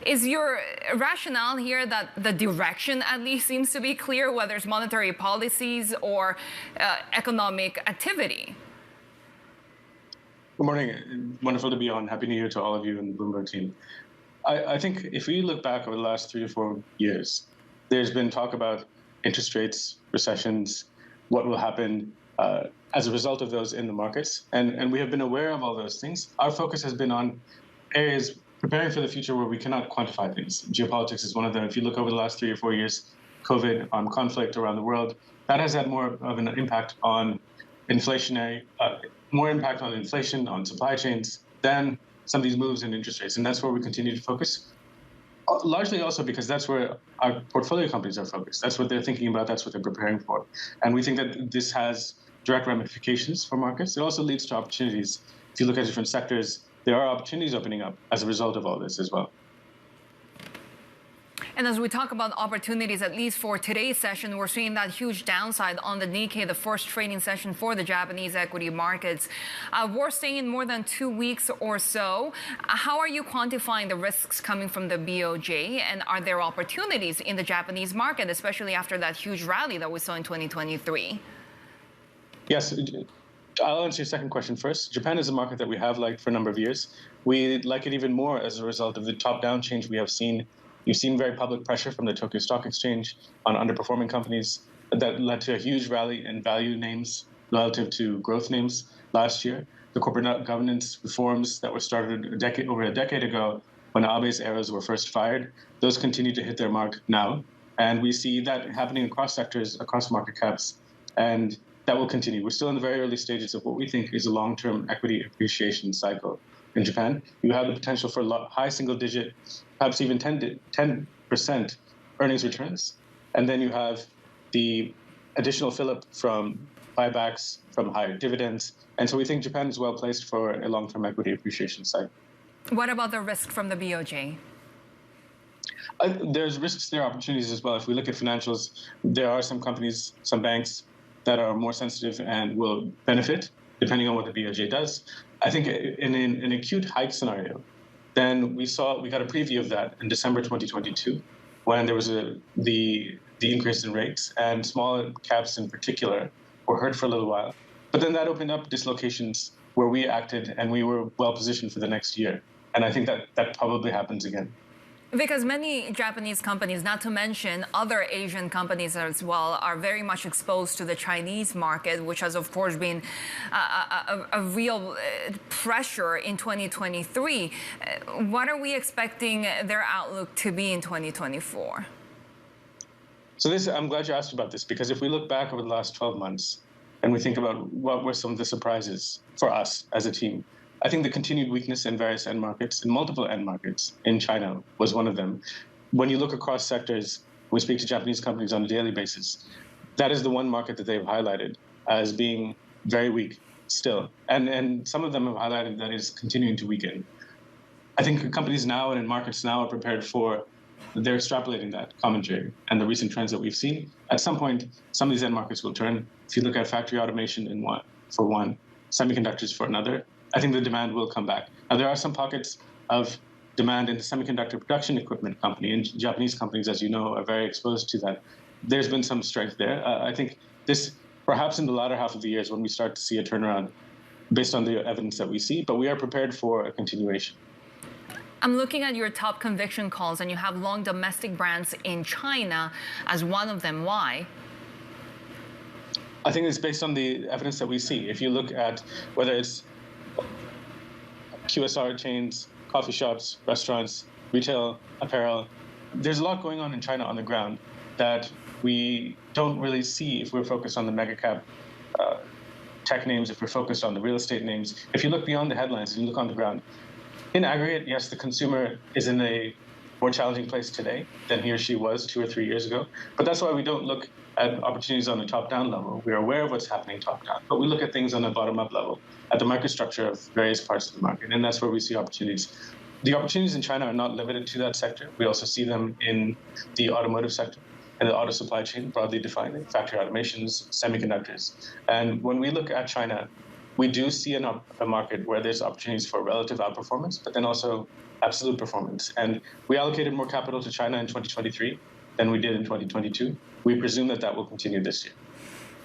Is your rationale here that the direction at least seems to be clear, whether it's monetary policies or economic activity? Good morning. Wonderful to be on. Happy New Year to all of you and the Bloomberg team. I think if we look back over the last 3 to 4 years, there's been talk about interest rates, recessions, what will happen as a result of those in the markets. And we have been aware of all those things. Our focus has been on areas preparing for the future where we cannot quantify things. Geopolitics is one of them. If you look over the last 3 or 4 years, COVID, conflict around the world, that has had more of an impact on inflationary, more impact on inflation, on supply chains, than some of these moves in interest rates. And that's where we continue to focus, largely also because that's where our portfolio companies are focused. That's what they're thinking about. That's what they're preparing for. And we think that this has direct ramifications for markets. It also leads to opportunities. If you look at different sectors, there are opportunities opening up as a result of all this as well. And as we talk about opportunities, at least for today's session, we're seeing that huge downside on the Nikkei, the first trading session for the Japanese equity markets. We're staying more than 2 weeks or so. How are you quantifying the risks coming from the BOJ? And are there opportunities in the Japanese market, especially after that huge rally that we saw in 2023? Yes. I'll answer your second question first. Japan is a market that we have liked for a number of years. We like it even more as a result of the top-down change we have seen. You've seen very public pressure from the Tokyo Stock Exchange on underperforming companies that led to a huge rally in value names relative to growth names last year. The corporate governance reforms that were started over a decade ago when Abe's arrows were first fired, those continue to hit their mark now. And we see that happening across sectors, across market caps, and that will continue. We're still in the very early stages of what we think is a long-term equity appreciation cycle in Japan. You have the potential for high single-digit, perhaps even 10% earnings returns. And then you have the additional fill-up from buybacks, from higher dividends. And so we think Japan is well placed for a long-term equity appreciation cycle. What about the risk from the BOJ? There's risks, there are opportunities as well. If we look at financials, there are some companies, some banks that are more sensitive and will benefit depending on what the BOJ does. I think in an acute hike scenario, then we got a preview of that in December 2022, when there was the increase in rates, and small caps in particular were hurt for a little while. But then that opened up dislocations where we acted and we were well positioned for the next year. And I think that probably happens again. Because many Japanese companies, not to mention other Asian companies as well, are very much exposed to the Chinese market, which has, of course, been a real pressure in 2023. What are we expecting their outlook to be in 2024? So I'm glad you asked about this, because if we look back over the last 12 months and we think about what were some of the surprises for us as a team, I think the continued weakness in various end markets, in multiple end markets in China, was one of them. When you look across sectors, we speak to Japanese companies on a daily basis, that is the one market that they've highlighted as being very weak still. And some of them have highlighted that it's continuing to weaken. I think companies now and in markets now are prepared for, they're extrapolating that commentary and the recent trends that we've seen. At some point, some of these end markets will turn. If you look at factory automation for one, semiconductors for another, I think the demand will come back. Now, there are some pockets of demand in the semiconductor production equipment company, and Japanese companies, as you know, are very exposed to that. There's been some strength there. I think this, perhaps in the latter half of the year, is when we start to see a turnaround based on the evidence that we see, but we are prepared for a continuation. I'm looking at your top conviction calls, and you have long domestic brands in China as one of them. Why? I think it's based on the evidence that we see. If you look at whether it's QSR chains, coffee shops, restaurants, retail, apparel, there's a lot going on in China on the ground that we don't really see if we're focused on the mega cap tech names, if we're focused on the real estate names. If you look beyond the headlines and you look on the ground, in aggregate, yes, the consumer is in a more challenging place today than he or she was 2 or 3 years ago. But that's why we don't look at opportunities on the top-down level. We are aware of what's happening top-down, but we look at things on a bottom-up level, at the microstructure of various parts of the market, and that's where we see opportunities. The opportunities in China are not limited to that sector. We also see them in the automotive sector and the auto supply chain, broadly defined, factory automations, semiconductors. And when we look at China, we do see a market where there's opportunities for relative outperformance, but then also absolute performance. And we allocated more capital to China in 2023 than we did in 2022. We presume that will continue this year.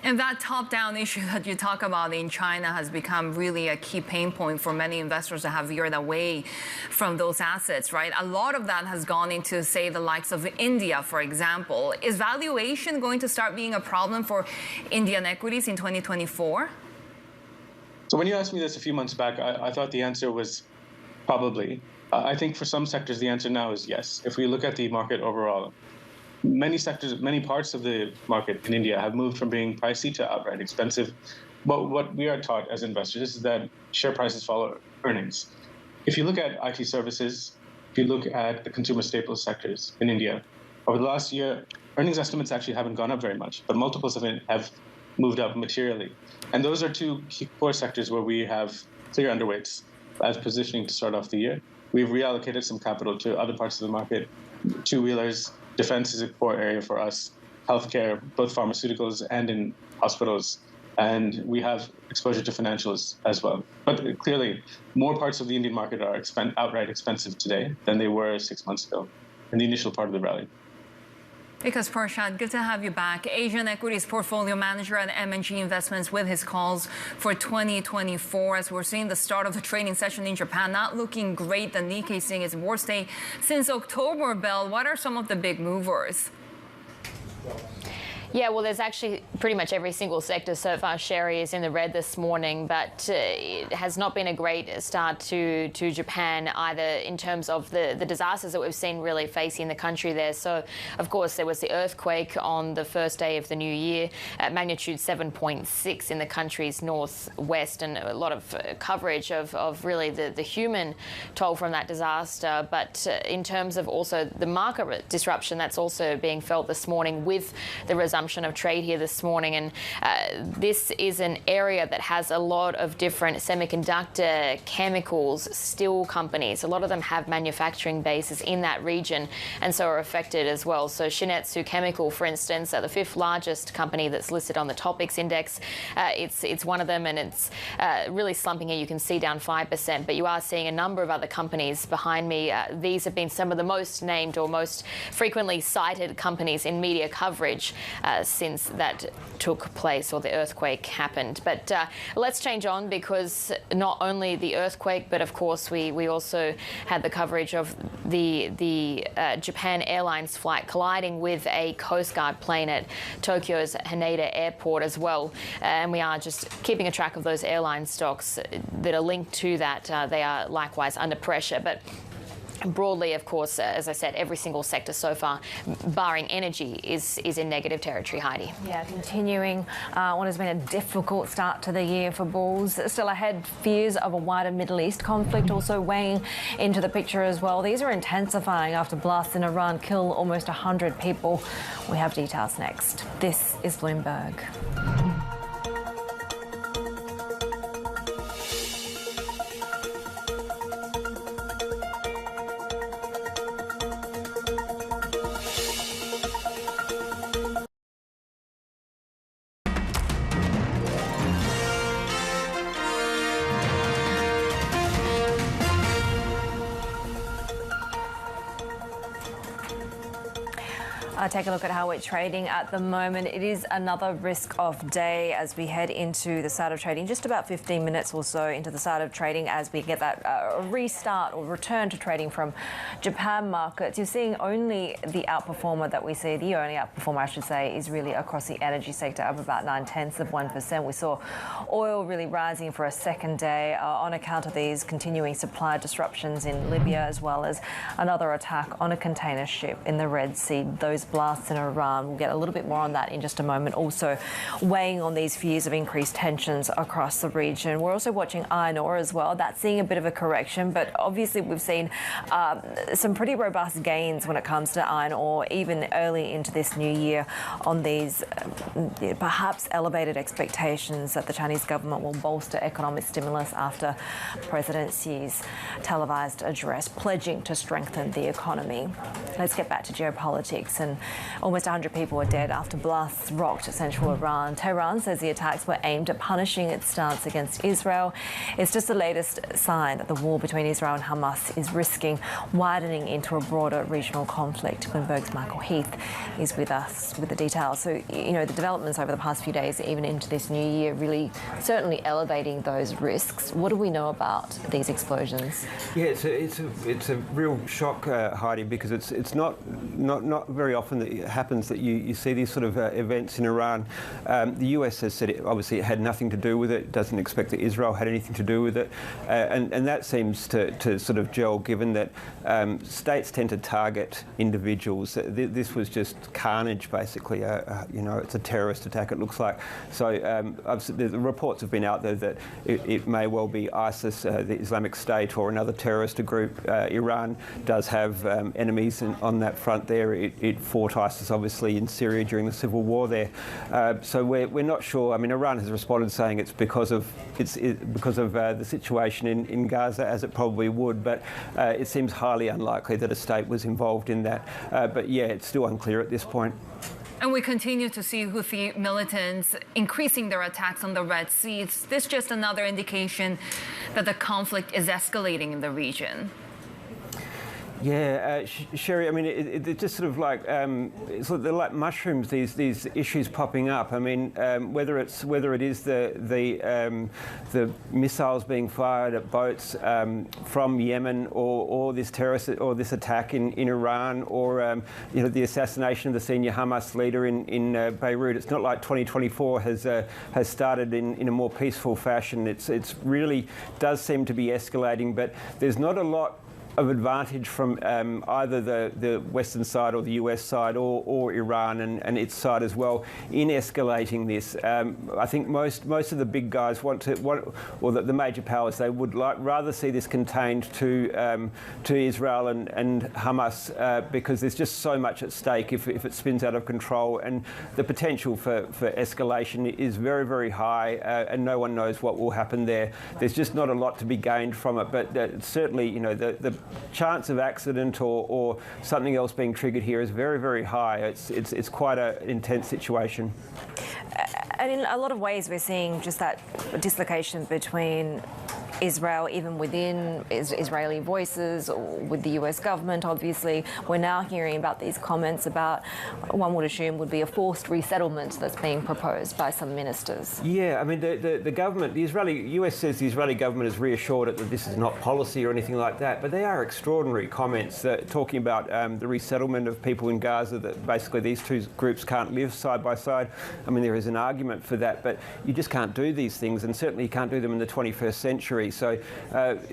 And that top-down issue that you talk about in China has become really a key pain point for many investors that have veered away from those assets, right? A lot of that has gone into, say, the likes of India, for example. Is valuation going to start being a problem for Indian equities in 2024? So when you asked me this a few months back, I thought the answer was probably. I think for some sectors, the answer now is yes. If we look at the market overall, many sectors, many parts of the market in India have moved from being pricey to outright expensive. But what we are taught as investors is that share prices follow earnings. If you look at IT services, if you look at the consumer staples sectors in India, over the last year, earnings estimates actually haven't gone up very much, but multiples of it have moved up materially. And those are two key core sectors where we have clear underweights as positioning to start off the year. We've reallocated some capital to other parts of the market, two-wheelers. Defense is a core area for us, healthcare, both pharmaceuticals and in hospitals, and we have exposure to financials as well. But clearly, more parts of the Indian market are outright expensive today than they were 6 months ago in the initial part of the rally. Because Parshad, good to have you back. Asian Equities Portfolio Manager at M&G Investments with his calls for 2024. As we're seeing the start of the trading session in Japan, not looking great. The Nikkei seeing its worst day since October, Bell. What are some of the big movers? Yeah, well, there's actually pretty much every single sector so far, Shery, is in the red this morning, but it has not been a great start to Japan either in terms of the disasters that we've seen really facing the country there. So, of course, there was the earthquake on the first day of the new year, at magnitude 7.6 in the country's northwest, and a lot of coverage of really the human toll from that disaster. But in terms of also the market disruption that's also being felt this morning with the resumption resumption of trade here this morning, and this is an area that has a lot of different semiconductor, chemicals, steel companies. A lot of them have manufacturing bases in that region and so are affected as well. So Shin-Etsu Chemical, for instance, the fifth largest company that's listed on the Topics Index, it's one of them, and it's really slumping here. You can see down 5%, but you are seeing a number of other companies behind me. These have been some of the most named or most frequently cited companies in media coverage since that took place, or the earthquake happened. But let's change on, because not only the earthquake, but of course we also had the coverage of the Japan Airlines flight colliding with a Coast Guard plane at Tokyo's Haneda Airport as well. And we are just keeping a track of those airline stocks that are linked to that. They are likewise under pressure. But broadly, of course, as I said, every single sector so far, barring energy, is in negative territory, Heidi. Yeah, continuing what has been a difficult start to the year for bulls. Still ahead, fears of a wider Middle East conflict also weighing into the picture as well. These are intensifying after blasts in Iran kill almost 100 people. We have details next. This is Bloomberg. Take a look at how we're trading at the moment. It is another risk-off day as we head into the start of trading, just about 15 minutes or so into the start of trading as we get that restart or return to trading from Japan markets. You're seeing only the outperformer that we see, the only outperformer I should say, is really across the energy sector, up about 0.9%. We saw oil really rising for a second day on account of these continuing supply disruptions in Libya, as well as another attack on a container ship in the Red Sea. Those blasts in Iran. We'll get a little bit more on that in just a moment. Also weighing on these fears of increased tensions across the region. We're also watching iron ore as well. That's seeing a bit of a correction, but obviously we've seen some pretty robust gains when it comes to iron ore, even early into this new year, on these perhaps elevated expectations that the Chinese government will bolster economic stimulus after President Xi's televised address pledging to strengthen the economy. Let's get back to geopolitics. And almost 100 people were dead after blasts rocked central Iran. Tehran says the attacks were aimed at punishing its stance against Israel. It's just the latest sign that the war between Israel and Hamas is risking widening into a broader regional conflict. Bloomberg's Michael Heath is with us with the details. So, you know, the developments over the past few days, even into this new year, really certainly elevating those risks. What do we know about these explosions? Yeah, it's a real shock, Heidi, because it's not very often that it happens that you see these sort of events in Iran. The US has said obviously it had nothing to do with it, doesn't expect that Israel had anything to do with it, and that seems to sort of gel, given that states tend to target individuals. This was just carnage, basically. You know, it's a terrorist attack, it looks like. So the reports have been out there that it may well be ISIS, the Islamic State, or another terrorist group. Iran does have enemies on that front there. It fought ISIS, obviously, in Syria during the civil war there. So we're not sure. I mean, Iran has responded saying it's because of the situation in Gaza, as it probably would, but it seems highly unlikely that a state was involved in that. But yeah, it's still unclear at this point. And we continue to see Houthi militants increasing their attacks on the Red Sea. Is this just another indication that the conflict is escalating in the region? Yeah, Shery, I mean, it's just sort of like they're like mushrooms. These issues popping up. I mean, whether it is the missiles being fired at boats from Yemen, or this terrorist or this attack in Iran, or you know, the assassination of the senior Hamas leader in Beirut. It's not like 2024 has started in a more peaceful fashion. It's really does seem to be escalating, but there's not a lot of advantage from either the Western side or the US side or Iran and its side as well in escalating this. I think most of the big guys or the major powers, they would rather see this contained to Israel and Hamas because there's just so much at stake if it spins out of control, and the potential for escalation is very, very high, and no one knows what will happen there. There's just not a lot to be gained from it, but certainly, you know, the chance of accident or something else being triggered here is very, very high. It's quite an intense situation. And in a lot of ways, we're seeing just that dislocation between Israel, even within Israeli voices, or with the US government. Obviously, we're now hearing about these comments about, one would assume, would be a forced resettlement that's being proposed by some ministers. Yeah, I mean, the government, US says the Israeli government has reassured it that this is not policy or anything like that, but they are extraordinary comments talking about the resettlement of people in Gaza, that basically these two groups can't live side by side. I mean, there is an argument for that, but you just can't do these things, and certainly you can't do them in the 21st century. So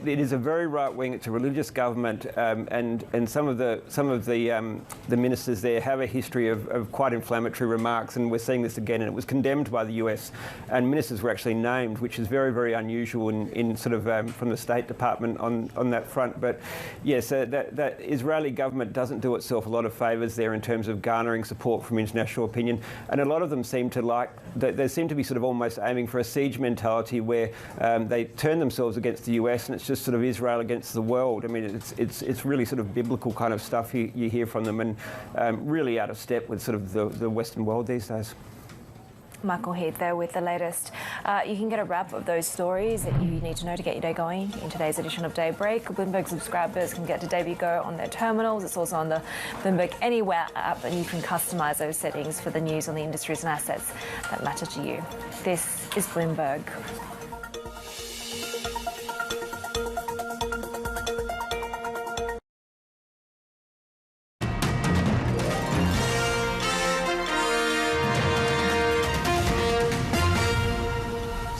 it is a very right-wing, it's a religious government, and some of the ministers there have a history of quite inflammatory remarks, and we're seeing this again, and it was condemned by the US, and ministers were actually named, which is very, very unusual in sort of from the State Department on that front. But yes, that Israeli government doesn't do itself a lot of favours there in terms of garnering support from international opinion, and a lot of them seem to they seem to be sort of almost aiming for a siege mentality where they turn themselves against the US, and it's just sort of Israel against the world. I mean, it's really sort of biblical kind of stuff you hear from them, and really out of step with sort of the Western world these days. Michael Heath there with the latest. You can get a wrap of those stories that you need to know to get your day going in today's edition of Daybreak. Bloomberg subscribers can get to Daybreak Go on their terminals. It's also on the Bloomberg Anywhere app, and you can customise those settings for the news on the industries and assets that matter to you. This is Bloomberg.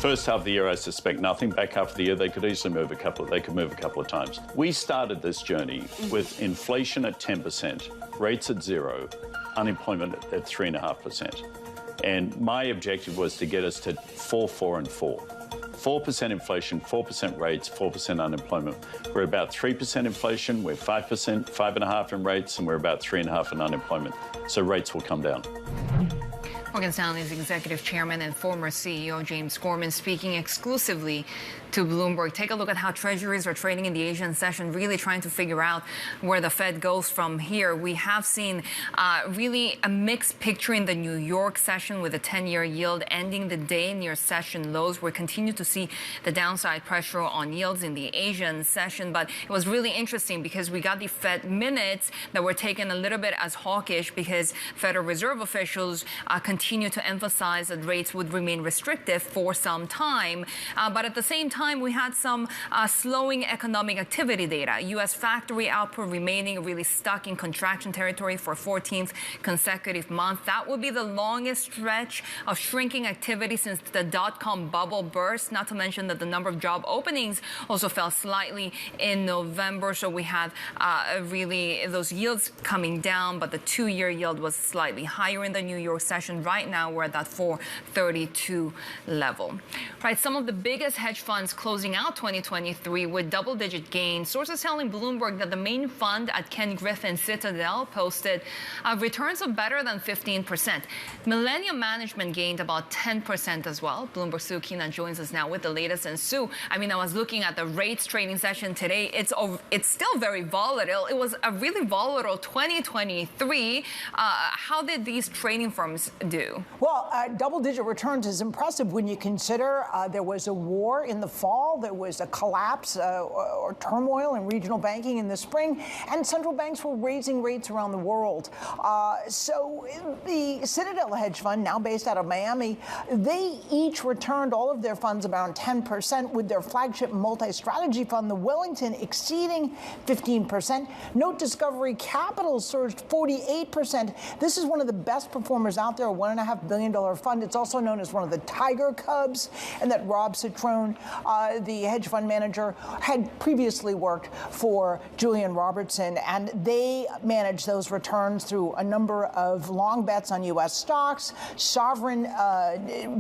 First half of the year, I suspect nothing. Back half of the year, they could easily move a couple of times. We started this journey with inflation at 10%, rates at 0, unemployment at 3.5%. And my objective was to get us to 4, 4, and 4. 4% inflation, 4% rates, 4% unemployment. We're about 3% inflation, we're 5%, 5.5% in rates, and we're about 3.5% in unemployment. So rates will come down. Morgan Stanley's executive chairman and former CEO James Gorman speaking exclusively to Bloomberg. Take a look at how treasuries are trading in the Asian session, really trying to figure out where the Fed goes from here. We have seen really a mixed picture in the New York session, with the 10-year yield ending the day near session lows. We continue to see the downside pressure on yields in the Asian session, but it was really interesting because we got the Fed minutes that were taken a little bit as hawkish because Federal Reserve officials continue to emphasize that rates would remain restrictive for some time. But at the same time, we had some slowing economic activity data. U.S. factory output remaining really stuck in contraction territory for 14th consecutive month. That would be the longest stretch of shrinking activity since the dot-com bubble burst, not to mention that the number of job openings also fell slightly in November. So we had really those yields coming down, but the 2-year yield was slightly higher in the New York session. Right now, we're at that 432 level. Right, some of the biggest hedge funds closing out 2023 with double-digit gains. Sources telling Bloomberg that the main fund at Ken Griffin Citadel posted returns of better than 15%. Millennium Management gained about 10% as well. Bloomberg's Sue Keenan joins us now with the latest. And Sue, I mean, I was looking at the rates trading session today. It's still very volatile. It was a really volatile 2023. How did these trading firms do? Well, double-digit returns is impressive when you consider there was a war in the fall, there was a collapse or turmoil in regional banking in the spring, and central banks were raising rates around the world. So the Citadel hedge fund, now based out of Miami, they each returned all of their funds around 10%, with their flagship multi-strategy fund, the Wellington, exceeding 15%. Note Discovery Capital surged 48%. This is one of the best performers out there, one $1.5 billion fund. It's also known as one of the Tiger Cubs, and that Rob Citron, the hedge fund manager, had previously worked for Julian Robertson, and they manage those returns through a number of long bets on U.S. stocks, sovereign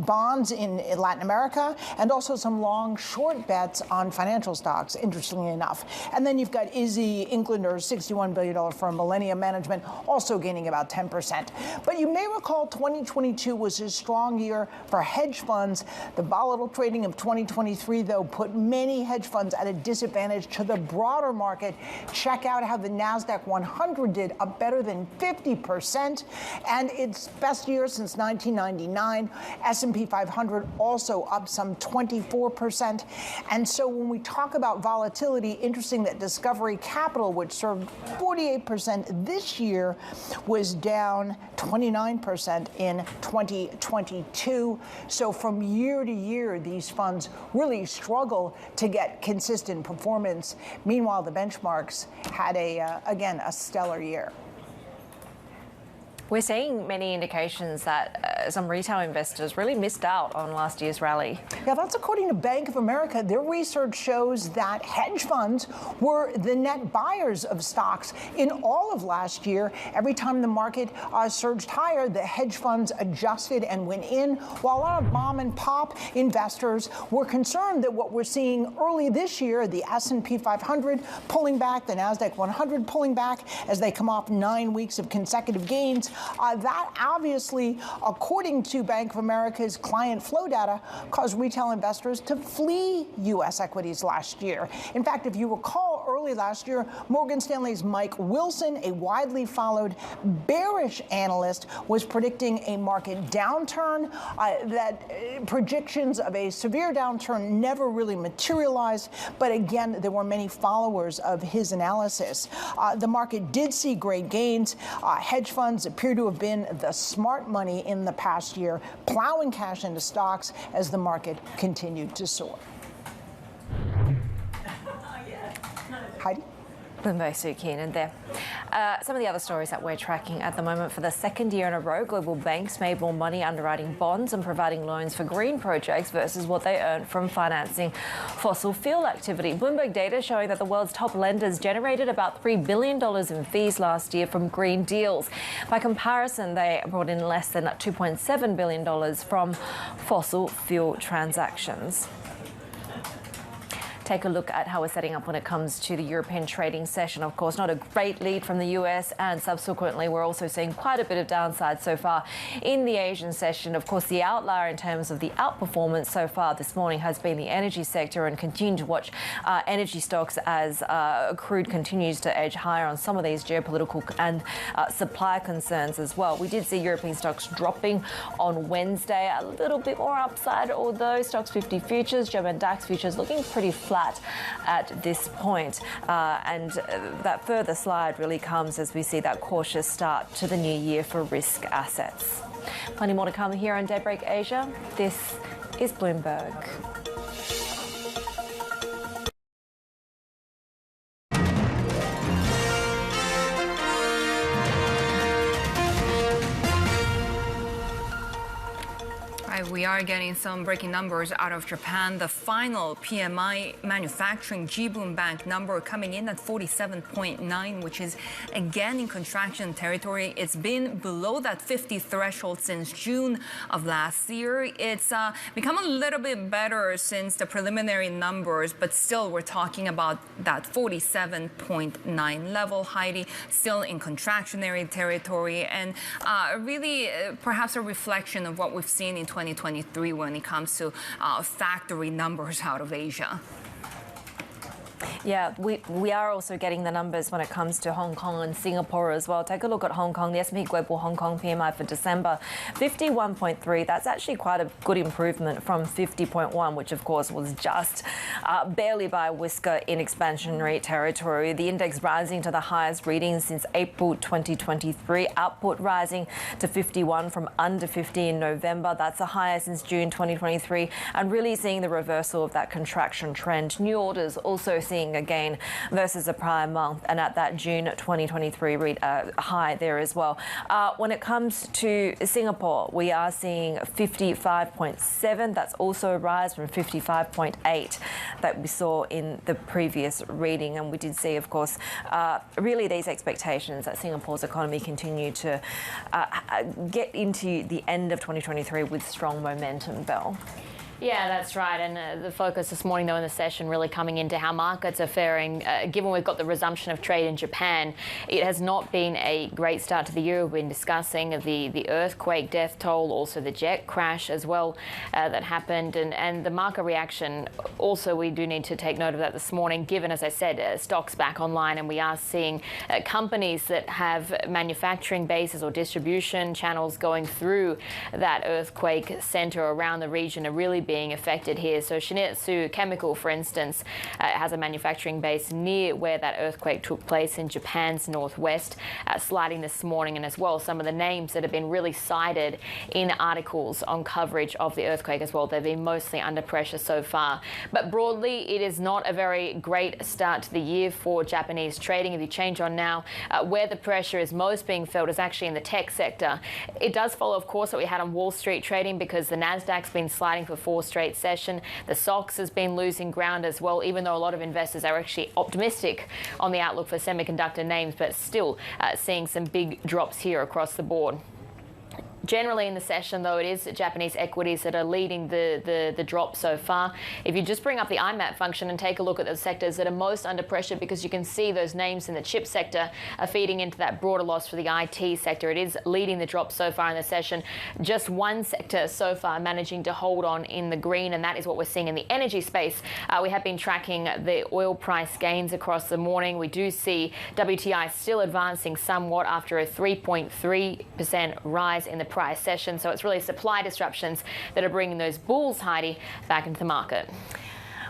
bonds in Latin America, and also some long short bets on financial stocks, interestingly enough. And then you've got Izzy Inklander's $61 billion firm, Millennium Management, also gaining about 10%. But you may recall 2022 was a strong year for hedge funds. The volatile trading of 2023, though, put many hedge funds at a disadvantage to the broader market. Check out how the NASDAQ 100 did, up better than 50%, and its best year since 1999. S&P 500 also up some 24%. And so when we talk about volatility, interesting that Discovery Capital, which served 48% this year, was down 29% in 2022. So from year to year, these funds really struggle to get consistent performance. Meanwhile, the benchmarks had again, a stellar year. We're seeing many indications that some retail investors really missed out on last year's rally. Yeah, that's according to Bank of America. Their research shows that hedge funds were the net buyers of stocks in all of last year. Every time the market surged higher, the hedge funds adjusted and went in, while a lot of mom and pop investors were concerned that what we're seeing early this year, the S&P 500 pulling back, the NASDAQ 100 pulling back as they come off 9 weeks of consecutive gains, that obviously, according to Bank of America's client flow data, caused retail investors to flee U.S. equities last year. In fact, if you recall, early last year, Morgan Stanley's Mike Wilson, a widely followed bearish analyst, was predicting a market downturn. That predictions of a severe downturn never really materialized. But again, there were many followers of his analysis. The market did see great gains. Hedge funds appear to have been the smart money in the past year, plowing cash into stocks as the market continued to soar. Heidi? Bloomberg Sue Keenan there. Some of the other stories that we're tracking at the moment: for the second year in a row, global banks made more money underwriting bonds and providing loans for green projects versus what they earned from financing fossil fuel activity. Bloomberg data showing that the world's top lenders generated about $3 billion in fees last year from green deals. By comparison, they brought in less than $2.7 billion from fossil fuel transactions. Take a look at how we're setting up when it comes to the European trading session. Of course, not a great lead from the US, and subsequently we're also seeing quite a bit of downside so far in the Asian session. Of course, the outlier in terms of the outperformance so far this morning has been the energy sector, and continue to watch energy stocks as crude continues to edge higher on some of these geopolitical and supply concerns as well. We did see European stocks dropping on Wednesday, a little bit more upside, although Stocks 50 futures, German DAX futures looking pretty flat at this point. And that further slide really comes as we see that cautious start to the new year for risk assets. Plenty more to come here on Daybreak Asia. This is Bloomberg. We are getting some breaking numbers out of Japan. The final PMI manufacturing Jibun Bank number coming in at 47.9, which is again in contraction territory. It's been below that 50 threshold since June of last year. It's become a little bit better since the preliminary numbers, but still we're talking about that 47.9 level. Heidi, still in contractionary territory, and really perhaps a reflection of what we've seen in 2023 when it comes to factory numbers out of Asia. Yeah, we are also getting the numbers when it comes to Hong Kong and Singapore as well. Take a look at Hong Kong. The S&P Global Hong Kong PMI for December, 51.3. That's actually quite a good improvement from 50.1, which of course was just barely by a whisker in expansionary territory. The index rising to the highest reading since April 2023. Output rising to 51 from under 50 in November. That's the highest since June 2023, and really seeing the reversal of that contraction trend. New orders also seeing a gain versus the prior month and at that June 2023 high there as well. When it comes to Singapore, we are seeing 55.7. That's also a rise from 55.8 that we saw in the previous reading. And we did see, of course, really these expectations that Singapore's economy continue to get into the end of 2023 with strong momentum, Belle. Yeah, that's right. And the focus this morning, though, in the session really coming into how markets are faring. Given we've got the resumption of trade in Japan, it has not been a great start to the year. We've been discussing the earthquake death toll, also the jet crash as well that happened. And the market reaction, also we do need to take note of that this morning, given, as I said, stocks back online. And we are seeing companies that have manufacturing bases or distribution channels going through that earthquake center around the region are really being affected here. So Shin-Etsu Chemical, for instance, has a manufacturing base near where that earthquake took place in Japan's northwest, sliding this morning, and as well some of the names that have been really cited in articles on coverage of the earthquake as well. They've been mostly under pressure so far. But broadly, it is not a very great start to the year for Japanese trading. If you change on now, where the pressure is most being felt is actually in the tech sector. It does follow, of course, what we had on Wall Street trading, because the Nasdaq's been sliding for 4 straight session. The SOX has been losing ground as well, even though a lot of investors are actually optimistic on the outlook for semiconductor names, but still seeing some big drops here across the board. Generally in the session, though, it is Japanese equities that are leading the drop so far. If you just bring up the IMAP function and take a look at the sectors that are most under pressure, because you can see those names in the chip sector are feeding into that broader loss for the IT sector. It is leading the drop so far in the session. Just one sector so far managing to hold on in the green, and that is what we're seeing in the energy space. We have been tracking the oil price gains across the morning. We do see WTI still advancing somewhat after a 3.3% rise in the price session. So it's really supply disruptions that are bringing those bulls, Heidi, back into the market.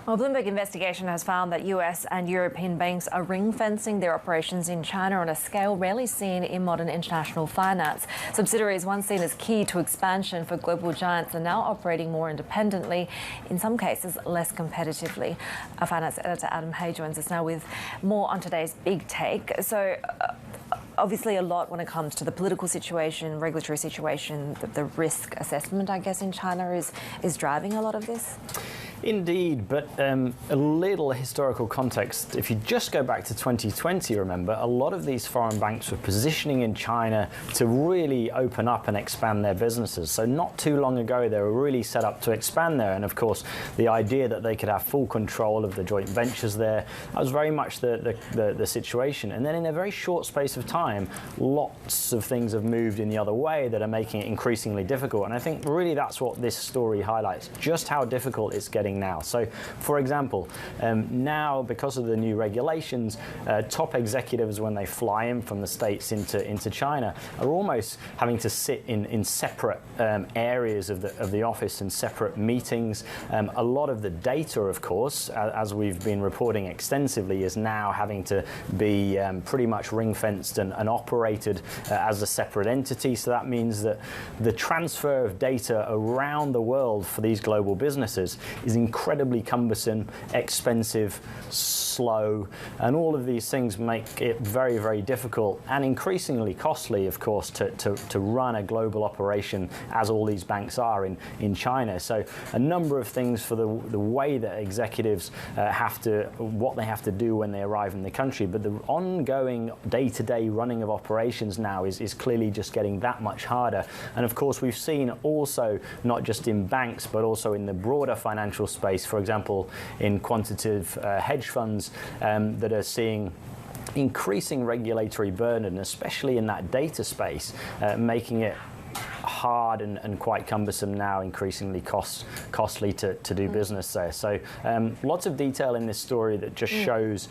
Well, Bloomberg investigation has found that US and European banks are ring-fencing their operations in China on a scale rarely seen in modern international finance. Subsidiaries once seen as key to expansion for global giants are now operating more independently, in some cases less competitively. Our finance editor Adam Hay joins us now with more on today's big take. So, obviously a lot when it comes to the political situation, regulatory situation, the risk assessment, I guess, in China is driving a lot of this. Indeed, but a little historical context. If you just go back to 2020, remember, a lot of these foreign banks were positioning in China to really open up and expand their businesses. So not too long ago, they were really set up to expand there. And of course, the idea that they could have full control of the joint ventures there, that was very much the situation. And then in a very short space of time, lots of things have moved in the other way that are making it increasingly difficult. And I think really that's what this story highlights, just how difficult it's getting now. So, for example, now because of the new regulations, top executives, when they fly in from the States into China, are almost having to sit in separate areas of the office and separate meetings. A lot of the data, of course, as we've been reporting extensively, is now having to be pretty much ring-fenced and operated as a separate entity. So that means that the transfer of data around the world for these global businesses is incredibly cumbersome, expensive, slow, and all of these things make it very, very difficult and increasingly costly, of course, to run a global operation, as all these banks are in China. So a number of things for the way that executives what they have to do when they arrive in the country, but the ongoing day-to-day running of operations now is clearly just getting that much harder. And of course, we've seen also, not just in banks, but also in the broader financial space, for example, in quantitative hedge funds that are seeing increasing regulatory burden, especially in that data space, making it hard and quite cumbersome now, increasingly costly to do business there. So lots of detail in this story that just shows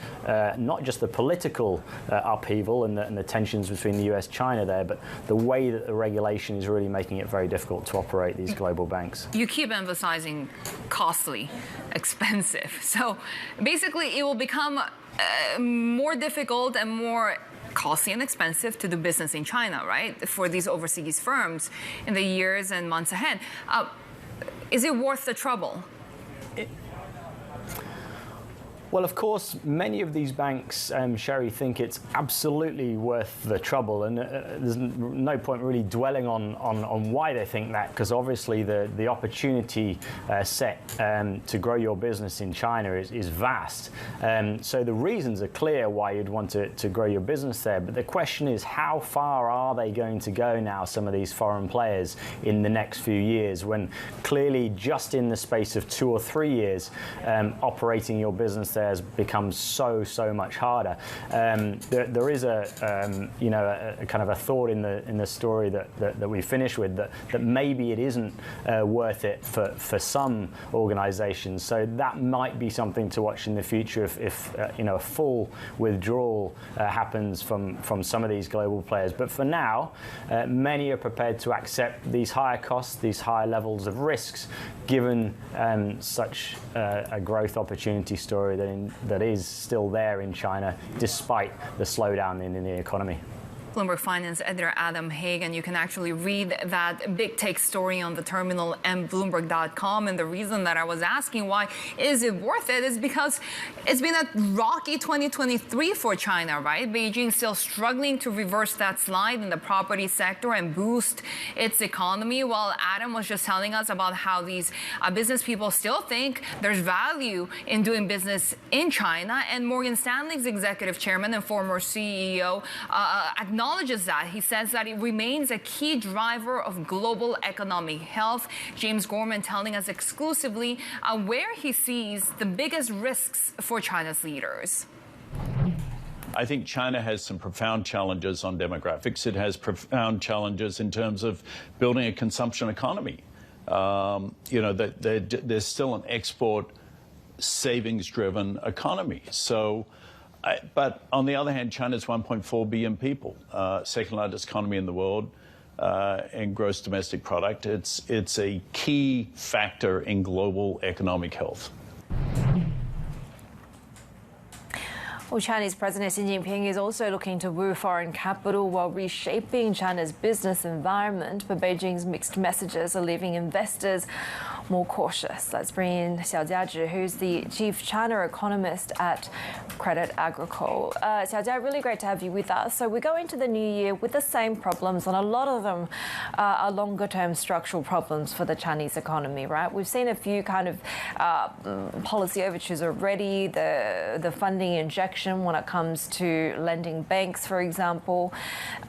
not just the political upheaval and the tensions between the US-China there, but the way that the regulation is really making it very difficult to operate these global banks. You keep emphasizing costly, expensive. So basically it will become more difficult and more costly and expensive to do business in China, right, for these overseas firms in the years and months ahead. Is it worth the trouble? Well, of course, many of these banks, Shery, think it's absolutely worth the trouble, and there's no point really dwelling on why they think that, because obviously the opportunity set to grow your business in China is vast. So the reasons are clear why you'd want to grow your business there, but the question is, how far are they going to go now, some of these foreign players, in the next few years, when clearly just in the space of 2 or 3 years, operating your business there has become so much harder. There is a kind of a thought in the story that we finish with that maybe it isn't worth it for some organisations. So that might be something to watch in the future if a full withdrawal happens from some of these global players. But for now, many are prepared to accept these higher costs, these higher levels of risks, given such a growth opportunity story that is still there in China, despite the slowdown in the economy. Bloomberg Finance editor Adam Hagen. You can actually read that big take story on the terminal and Bloomberg.com. And the reason that I was asking why is it worth it is because it's been a rocky 2023 for China, right? Beijing still struggling to reverse that slide in the property sector and boost its economy. While Adam was just telling us about how these business people still think there's value in doing business in China. And Morgan Stanley's executive chairman and former CEO acknowledges that. He says that it remains a key driver of global economic health. James Gorman telling us exclusively where he sees the biggest risks for China's leaders. I think China has some profound challenges on demographics. It has profound challenges in terms of building a consumption economy. There's still an export savings-driven economy. So. But on the other hand, China's 1.4 billion people, second largest economy in the world in gross domestic product. It's a key factor in global economic health. Well, Chinese President Xi Jinping is also looking to woo foreign capital while reshaping China's business environment. But Beijing's mixed messages are leaving investors more cautious. Let's bring in Xiao Jiazhi, who's the chief China economist at Credit Agricole. Xiao, really great to have you with us. So we go into the new year with the same problems, and a lot of them are longer-term structural problems for the Chinese economy, right? We've seen a few kind of policy overtures already, the funding injection when it comes to lending banks, for example.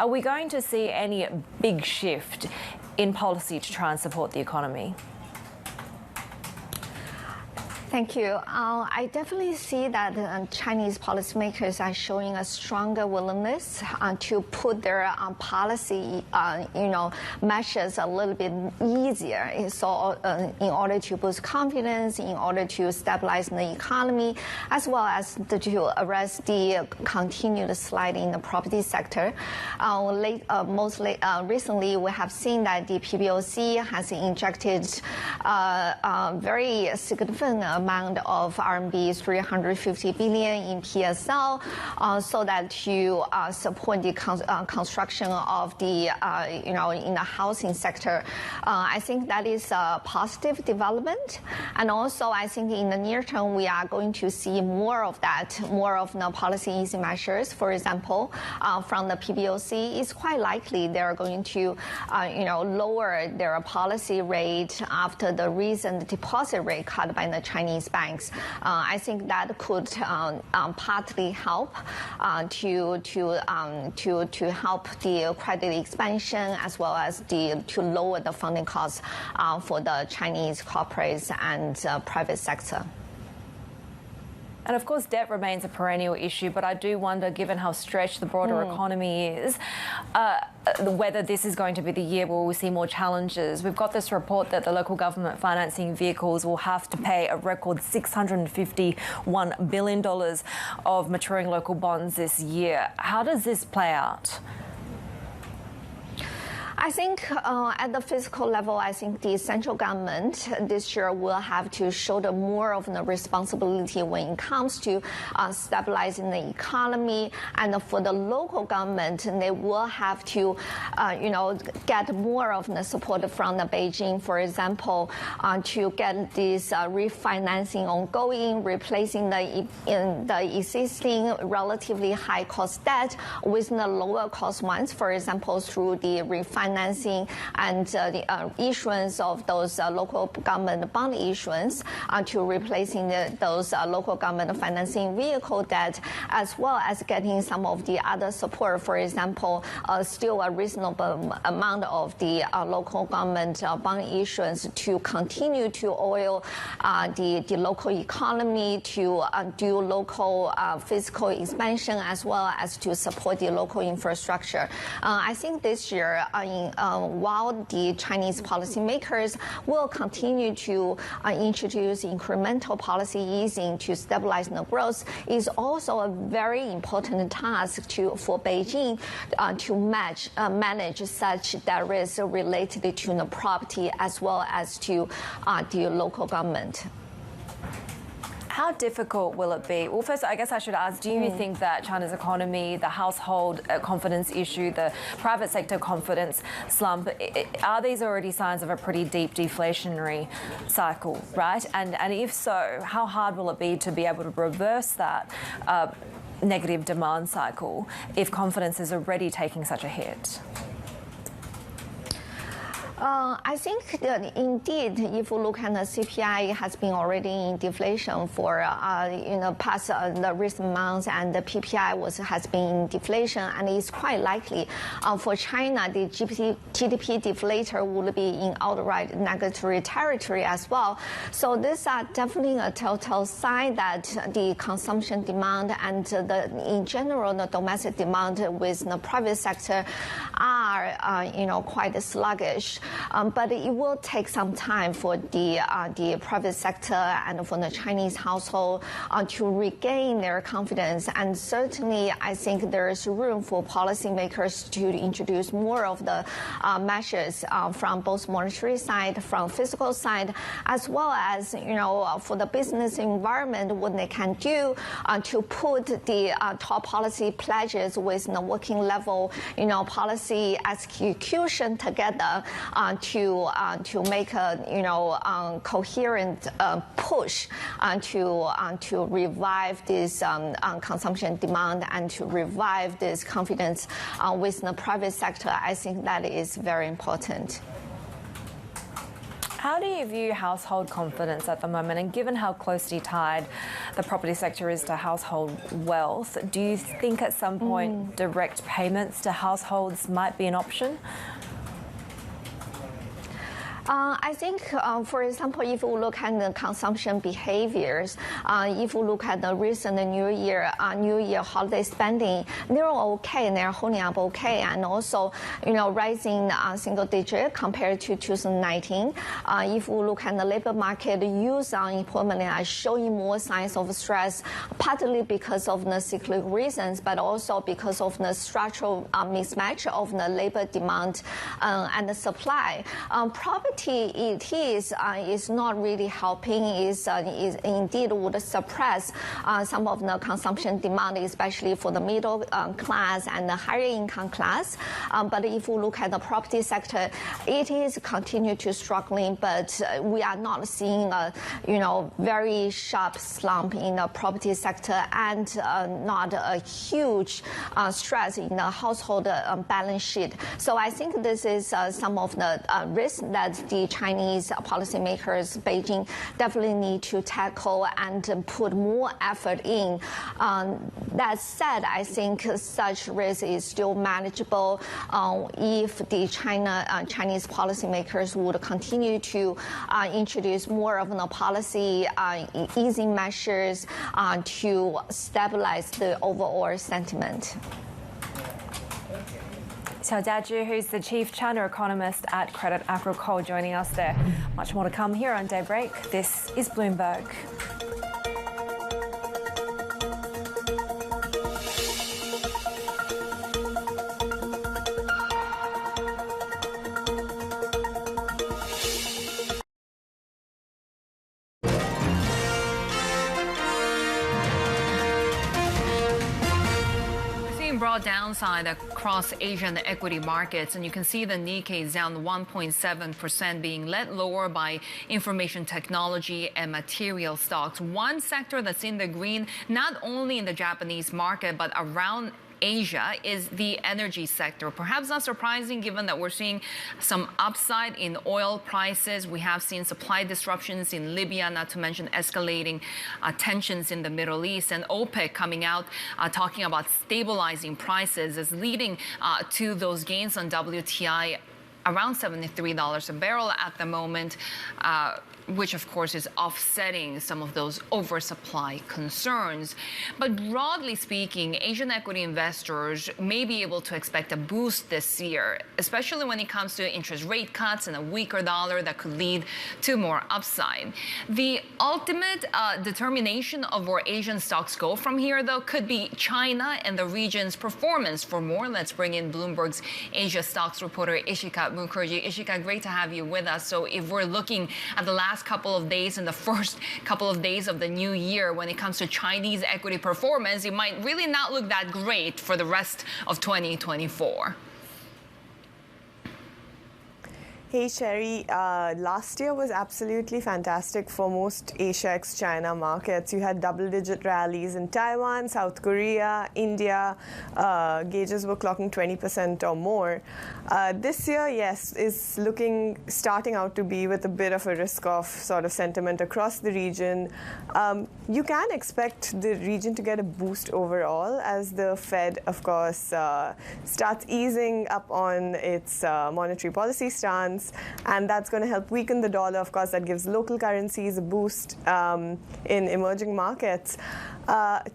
Are we going to see any big shift in policy to try and support the economy? Thank you. I definitely see that Chinese policymakers are showing a stronger willingness to put their policy, measures a little bit easier. So, in order to boost confidence, in order to stabilize the economy, as well as to arrest the continued slide in the property sector. Recently, we have seen that the PBOC has injected a very significant amount of RMB 350 billion in PSL, so that to support the construction of the in the housing sector. I think that is a positive development, and also I think in the near term we are going to see more of that, more of the policy easy measures. For example, from the PBOC, it's quite likely they are going to lower their policy rate after the recent deposit rate cut by the Chinese banks. I think that could partly help to help the credit expansion, as well as to lower the funding costs for the Chinese corporates and private sector. And of course, debt remains a perennial issue, but I do wonder, given how stretched the broader economy is, whether this is going to be the year where we'll see more challenges. We've got this report that the local government financing vehicles will have to pay a record $651 billion of maturing local bonds this year. How does this play out? I think at the fiscal level, I think the central government this year will have to shoulder more of the responsibility when it comes to stabilizing the economy. And for the local government, they will have to, get more of the support from the Beijing, for example, to get this refinancing ongoing, replacing the existing relatively high cost debt with the lower cost ones, for example, through the refinancing and the issuance of those local government bond issuance to replacing those local government financing vehicle debt, as well as getting some of the other support. For example, still a reasonable amount of the local government bond issuance to continue to oil the local economy, to do local fiscal expansion, as well as to support the local infrastructure. I think this year, while the Chinese policymakers will continue to introduce incremental policy easing to stabilize the growth, is also a very important task for Beijing to manage such that risk related to the property as well as to the local government. How difficult will it be? Well, first, I guess I should ask, do you think that China's economy, the household confidence issue, the private sector confidence slump, are these already signs of a pretty deep deflationary cycle, right? And if so, how hard will it be to be able to reverse that negative demand cycle if confidence is already taking such a hit? I think that indeed, if you look at the CPI, it has been already in deflation for past the recent months, and the PPI has been in deflation, and it's quite likely for China the GDP deflator will be in outright negative territory as well. So these are definitely a telltale sign that the consumption demand and in general the domestic demand with the private sector are quite sluggish. But it will take some time for the private sector and for the Chinese household to regain their confidence. And certainly, I think there is room for policymakers to introduce more of the measures from both monetary side, from fiscal side, as well as for the business environment, what they can do to put the top policy pledges with the working level, policy execution together to make a coherent push to revive this consumption demand and to revive this confidence with the private sector. I think that is very important. How do you view household confidence at the moment? And given how closely tied the property sector is to household wealth, do you think at some point direct payments to households might be an option? I think, for example, if you look at the consumption behaviors, if you look at the recent New Year holiday spending, they're okay, they're holding up okay, and also, rising single digit compared to 2019. If you look at the labor market, youth unemployment are showing more signs of stress, partly because of the cyclical reasons, but also because of the structural mismatch of the labor demand and the supply. Property it is not really helping. Is indeed would suppress some of the consumption demand, especially for the middle class and the higher income class. But if you look at the property sector, it is continue to struggling. But we are not seeing a very sharp slump in the property sector and not a huge stress in the household balance sheet. So I think this is some of the risks that the Chinese policymakers, Beijing, definitely need to tackle and put more effort in. That said, I think such risk is still manageable if the Chinese policymakers would continue to introduce more of the policy easing measures to stabilize the overall sentiment. Xiao Jiazhi, who's the chief China economist at Credit Agricole, joining us there. Much more to come here on Daybreak. This is Bloomberg. broad downside across Asian equity markets, and you can see the Nikkei is down 1.7%, being led lower by information technology and material stocks. One sector that's in the green, not only in the Japanese market, but around Asia, is the energy sector. Perhaps not surprising given that we're seeing some upside in oil prices. We have seen supply disruptions in Libya, not to mention escalating tensions in the Middle East, and OPEC coming out talking about stabilizing prices is leading to those gains on WTI around $73 a barrel at the moment, which of course is offsetting some of those oversupply concerns. But broadly speaking, Asian equity investors may be able to expect a boost this year, especially when it comes to interest rate cuts and a weaker dollar that could lead to more upside. The ultimate determination of where Asian stocks go from here, though, could be China and the region's performance. For more, let's bring in Bloomberg's Asia stocks reporter Ishika Mukherjee. Ishika, great to have you with us. So if we're looking at the last couple of days and the first couple of days of the new year when it comes to Chinese equity performance, it might really not look that great for the rest of 2024. Hey, Shery, last year was absolutely fantastic for most Asia ex-China markets. You had double-digit rallies in Taiwan, South Korea, India. Gauges were clocking 20% or more. This year, yes, is starting out to be with a bit of a risk-off sort of sentiment across the region. You can expect the region to get a boost overall as the Fed, of course, starts easing up on its monetary policy stance. And that's going to help weaken the dollar. Of course, that gives local currencies a boost in emerging markets.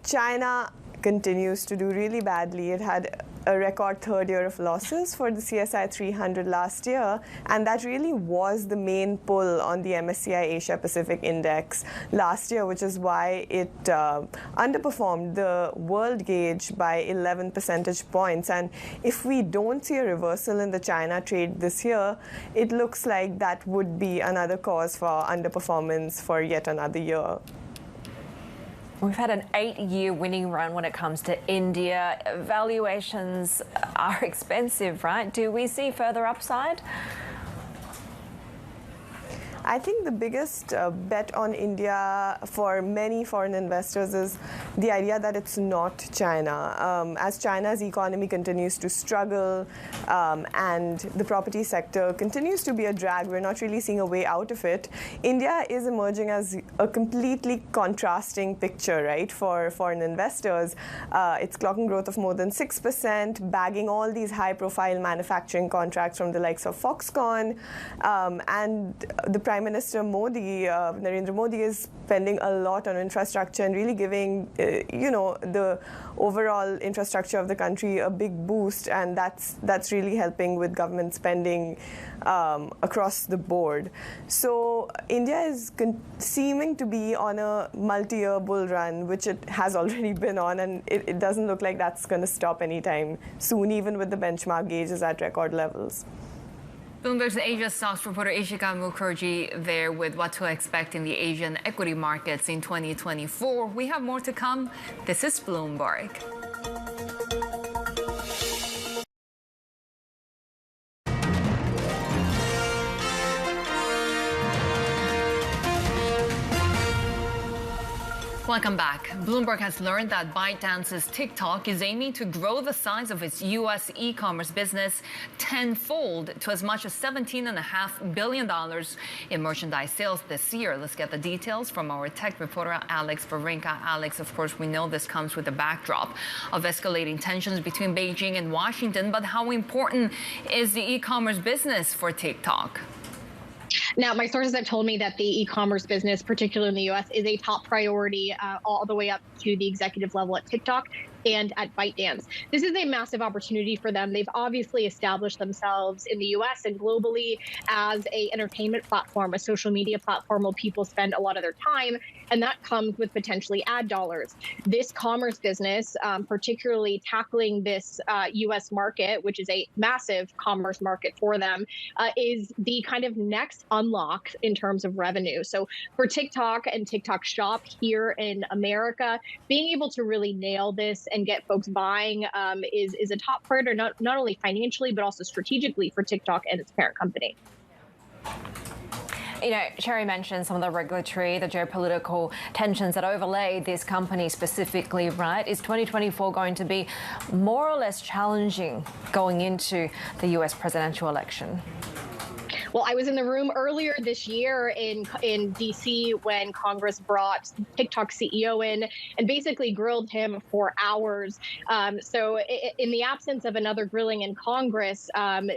China continues to do really badly. It had a record third year of losses for the CSI 300 last year, and that really was the main pull on the MSCI Asia Pacific Index last year, which is why it underperformed the world gauge by 11 percentage points. And if we don't see a reversal in the China trade this year, it looks like that would be another cause for underperformance for yet another year. We've had an 8-year winning run when it comes to India. Valuations are expensive, right? Do we see further upside? I think the biggest bet on India for many foreign investors is the idea that it's not China. As China's economy continues to struggle and the property sector continues to be a drag, we're not really seeing a way out of it. India is emerging as a completely contrasting picture, right, for foreign investors. It's clocking growth of more than 6%, bagging all these high-profile manufacturing contracts from the likes of Foxconn, and the Prime Minister Modi, Narendra Modi, is spending a lot on infrastructure and really giving, the overall infrastructure of the country a big boost, and that's really helping with government spending across the board. So India is seeming to be on a multi-year bull run, which it has already been on, and it doesn't look like that's going to stop anytime soon, even with the benchmark gauges at record levels. Bloomberg's Asia stocks reporter Ishika Mukherjee there with what to expect in the Asian equity markets in 2024. We have more to come. This is Bloomberg. Welcome back. Bloomberg has learned that ByteDance's TikTok is aiming to grow the size of its U.S. e-commerce business tenfold to as much as $17.5 billion in merchandise sales this year. Let's get the details from our tech reporter, Alex Varinka. Alex, of course, we know this comes with the backdrop of escalating tensions between Beijing and Washington, but how important is the e-commerce business for TikTok? Now, my sources have told me that the e-commerce business, particularly in the U.S., is a top priority all the way up to the executive level at TikTok and at ByteDance. This is a massive opportunity for them. They've obviously established themselves in the U.S. and globally as an entertainment platform, a social media platform where people spend a lot of their time, and that comes with potentially ad dollars. This commerce business, particularly tackling this U.S. market, which is a massive commerce market for them, is the kind of next unlock in terms of revenue. So for TikTok and TikTok Shop here in America, being able to really nail this and get folks buying is a top priority, not only financially, but also strategically for TikTok and its parent company. You know, Shery mentioned some of the regulatory, the geopolitical tensions that overlay this company specifically, right? Is 2024 going to be more or less challenging going into the US presidential election? Well, I was in the room earlier this year in DC when Congress brought TikTok CEO in and basically grilled him for hours. So in the absence of another grilling in Congress,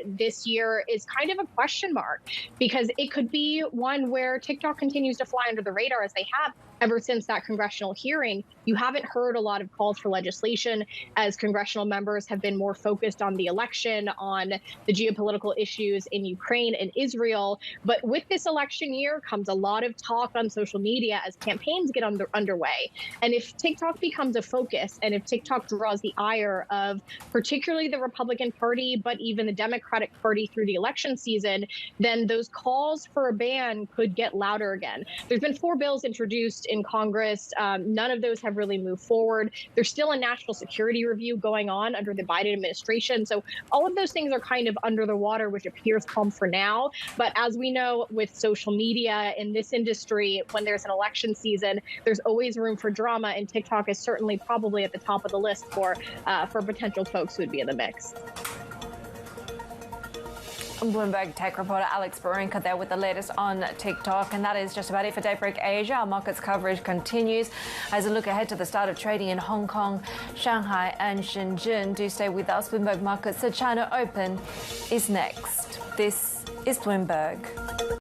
this year is kind of a question mark, because it could be one where TikTok continues to fly under the radar as they have ever since that congressional hearing. You haven't heard a lot of calls for legislation, as congressional members have been more focused on the election, on the geopolitical issues in Ukraine and Israel. But with this election year comes a lot of talk on social media as campaigns get underway. And if TikTok becomes a focus, and if TikTok draws the ire of particularly the Republican Party, but even the Democratic Party through the election season, then those calls for a ban could get louder again. There's been 4 bills introduced in Congress. None of those have really moved forward. There's still a national security review going on under the Biden administration. So all of those things are kind of under the water, which appears calm for now. But as we know, with social media in this industry, when there's an election season, there's always room for drama. And TikTok is certainly probably at the top of the list for potential folks who would be in the mix. Bloomberg tech reporter Alex Barinka there with the latest on TikTok. And that is just about it for Daybreak Asia. Our markets coverage continues as a look ahead to the start of trading in Hong Kong, Shanghai and Shenzhen. Do stay with us. Bloomberg Markets, the China Open is next. This is Bloomberg.